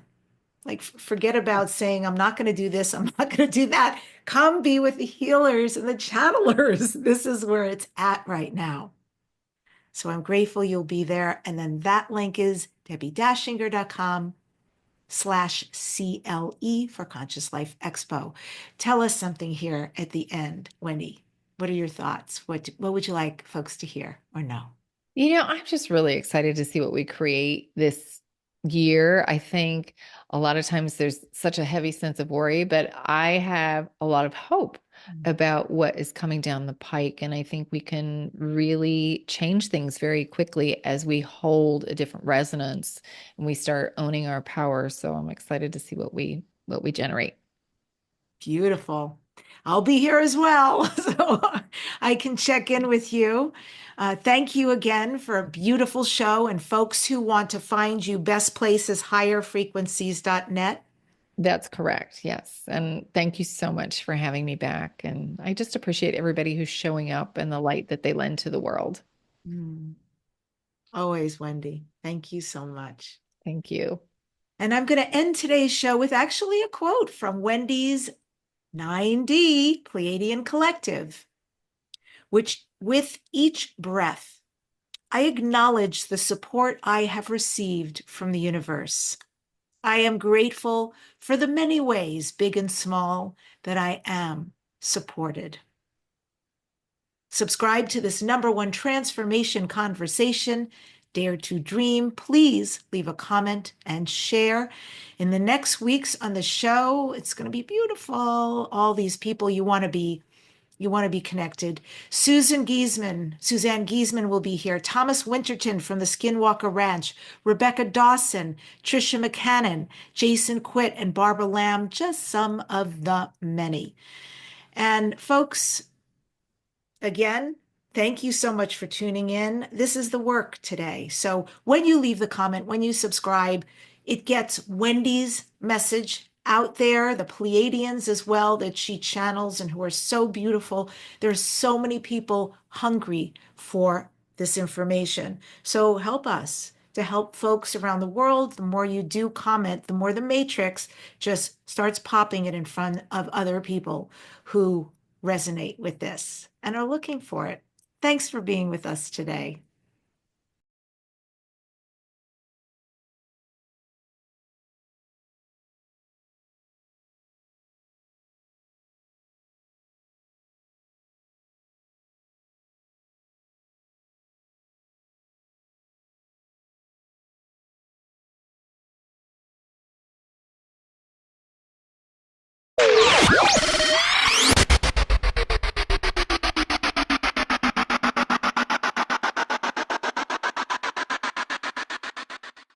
[SPEAKER 2] Like, forget about saying, I'm not going to do this, I'm not going to do that. Come be with the healers and the channelers. This is where it's at right now. So I'm grateful you'll be there. And then that link is debbidachinger.com/CLE for Conscious Life Expo. Tell us something here at the end, Wendy. What are your thoughts? What would you like folks to hear or know?
[SPEAKER 3] I'm just really excited to see what we create this year. I think a lot of times there's such a heavy sense of worry, but I have a lot of hope about what is coming down the pike. And I think we can really change things very quickly as we hold a different resonance and we start owning our power. So I'm excited to see what we generate.
[SPEAKER 2] Beautiful. I'll be here as well, so I can check in with you. Thank you again for a beautiful show. And folks who want to find you, best place is higherfrequencies.net.
[SPEAKER 3] That's correct. Yes. And thank you so much for having me back. And I just appreciate everybody who's showing up and the light that they lend to the world.
[SPEAKER 2] Always, Wendy. Thank you so much.
[SPEAKER 3] Thank you.
[SPEAKER 2] And I'm going to end today's show with actually a quote from Wendy's 9D Pleiadian Collective, which with each breath, I acknowledge the support I have received from the universe. I am grateful for the many ways, big and small, that I am supported. Subscribe to this #1 transformation conversation, Dare to Dream. Please leave a comment and share. In the next weeks on the show, it's going to be beautiful. All these people you want to be You want to be connected. Suzanne Giesman will be here. Thomas Winterton from the Skinwalker Ranch. Rebecca Dawson, Trisha McCannon, Jason Quitt, and Barbara Lamb, just some of the many. And folks, again, thank you so much for tuning in. This is the work today. So when you leave the comment, when you subscribe, it gets Wendy's message out there, the Pleiadians as well, that she channels and who are so beautiful. There's so many people hungry for this information. So help us to help folks around the world. The more you do comment, the more the matrix just starts popping it in front of other people who resonate with this and are looking for it. Thanks for being with us today.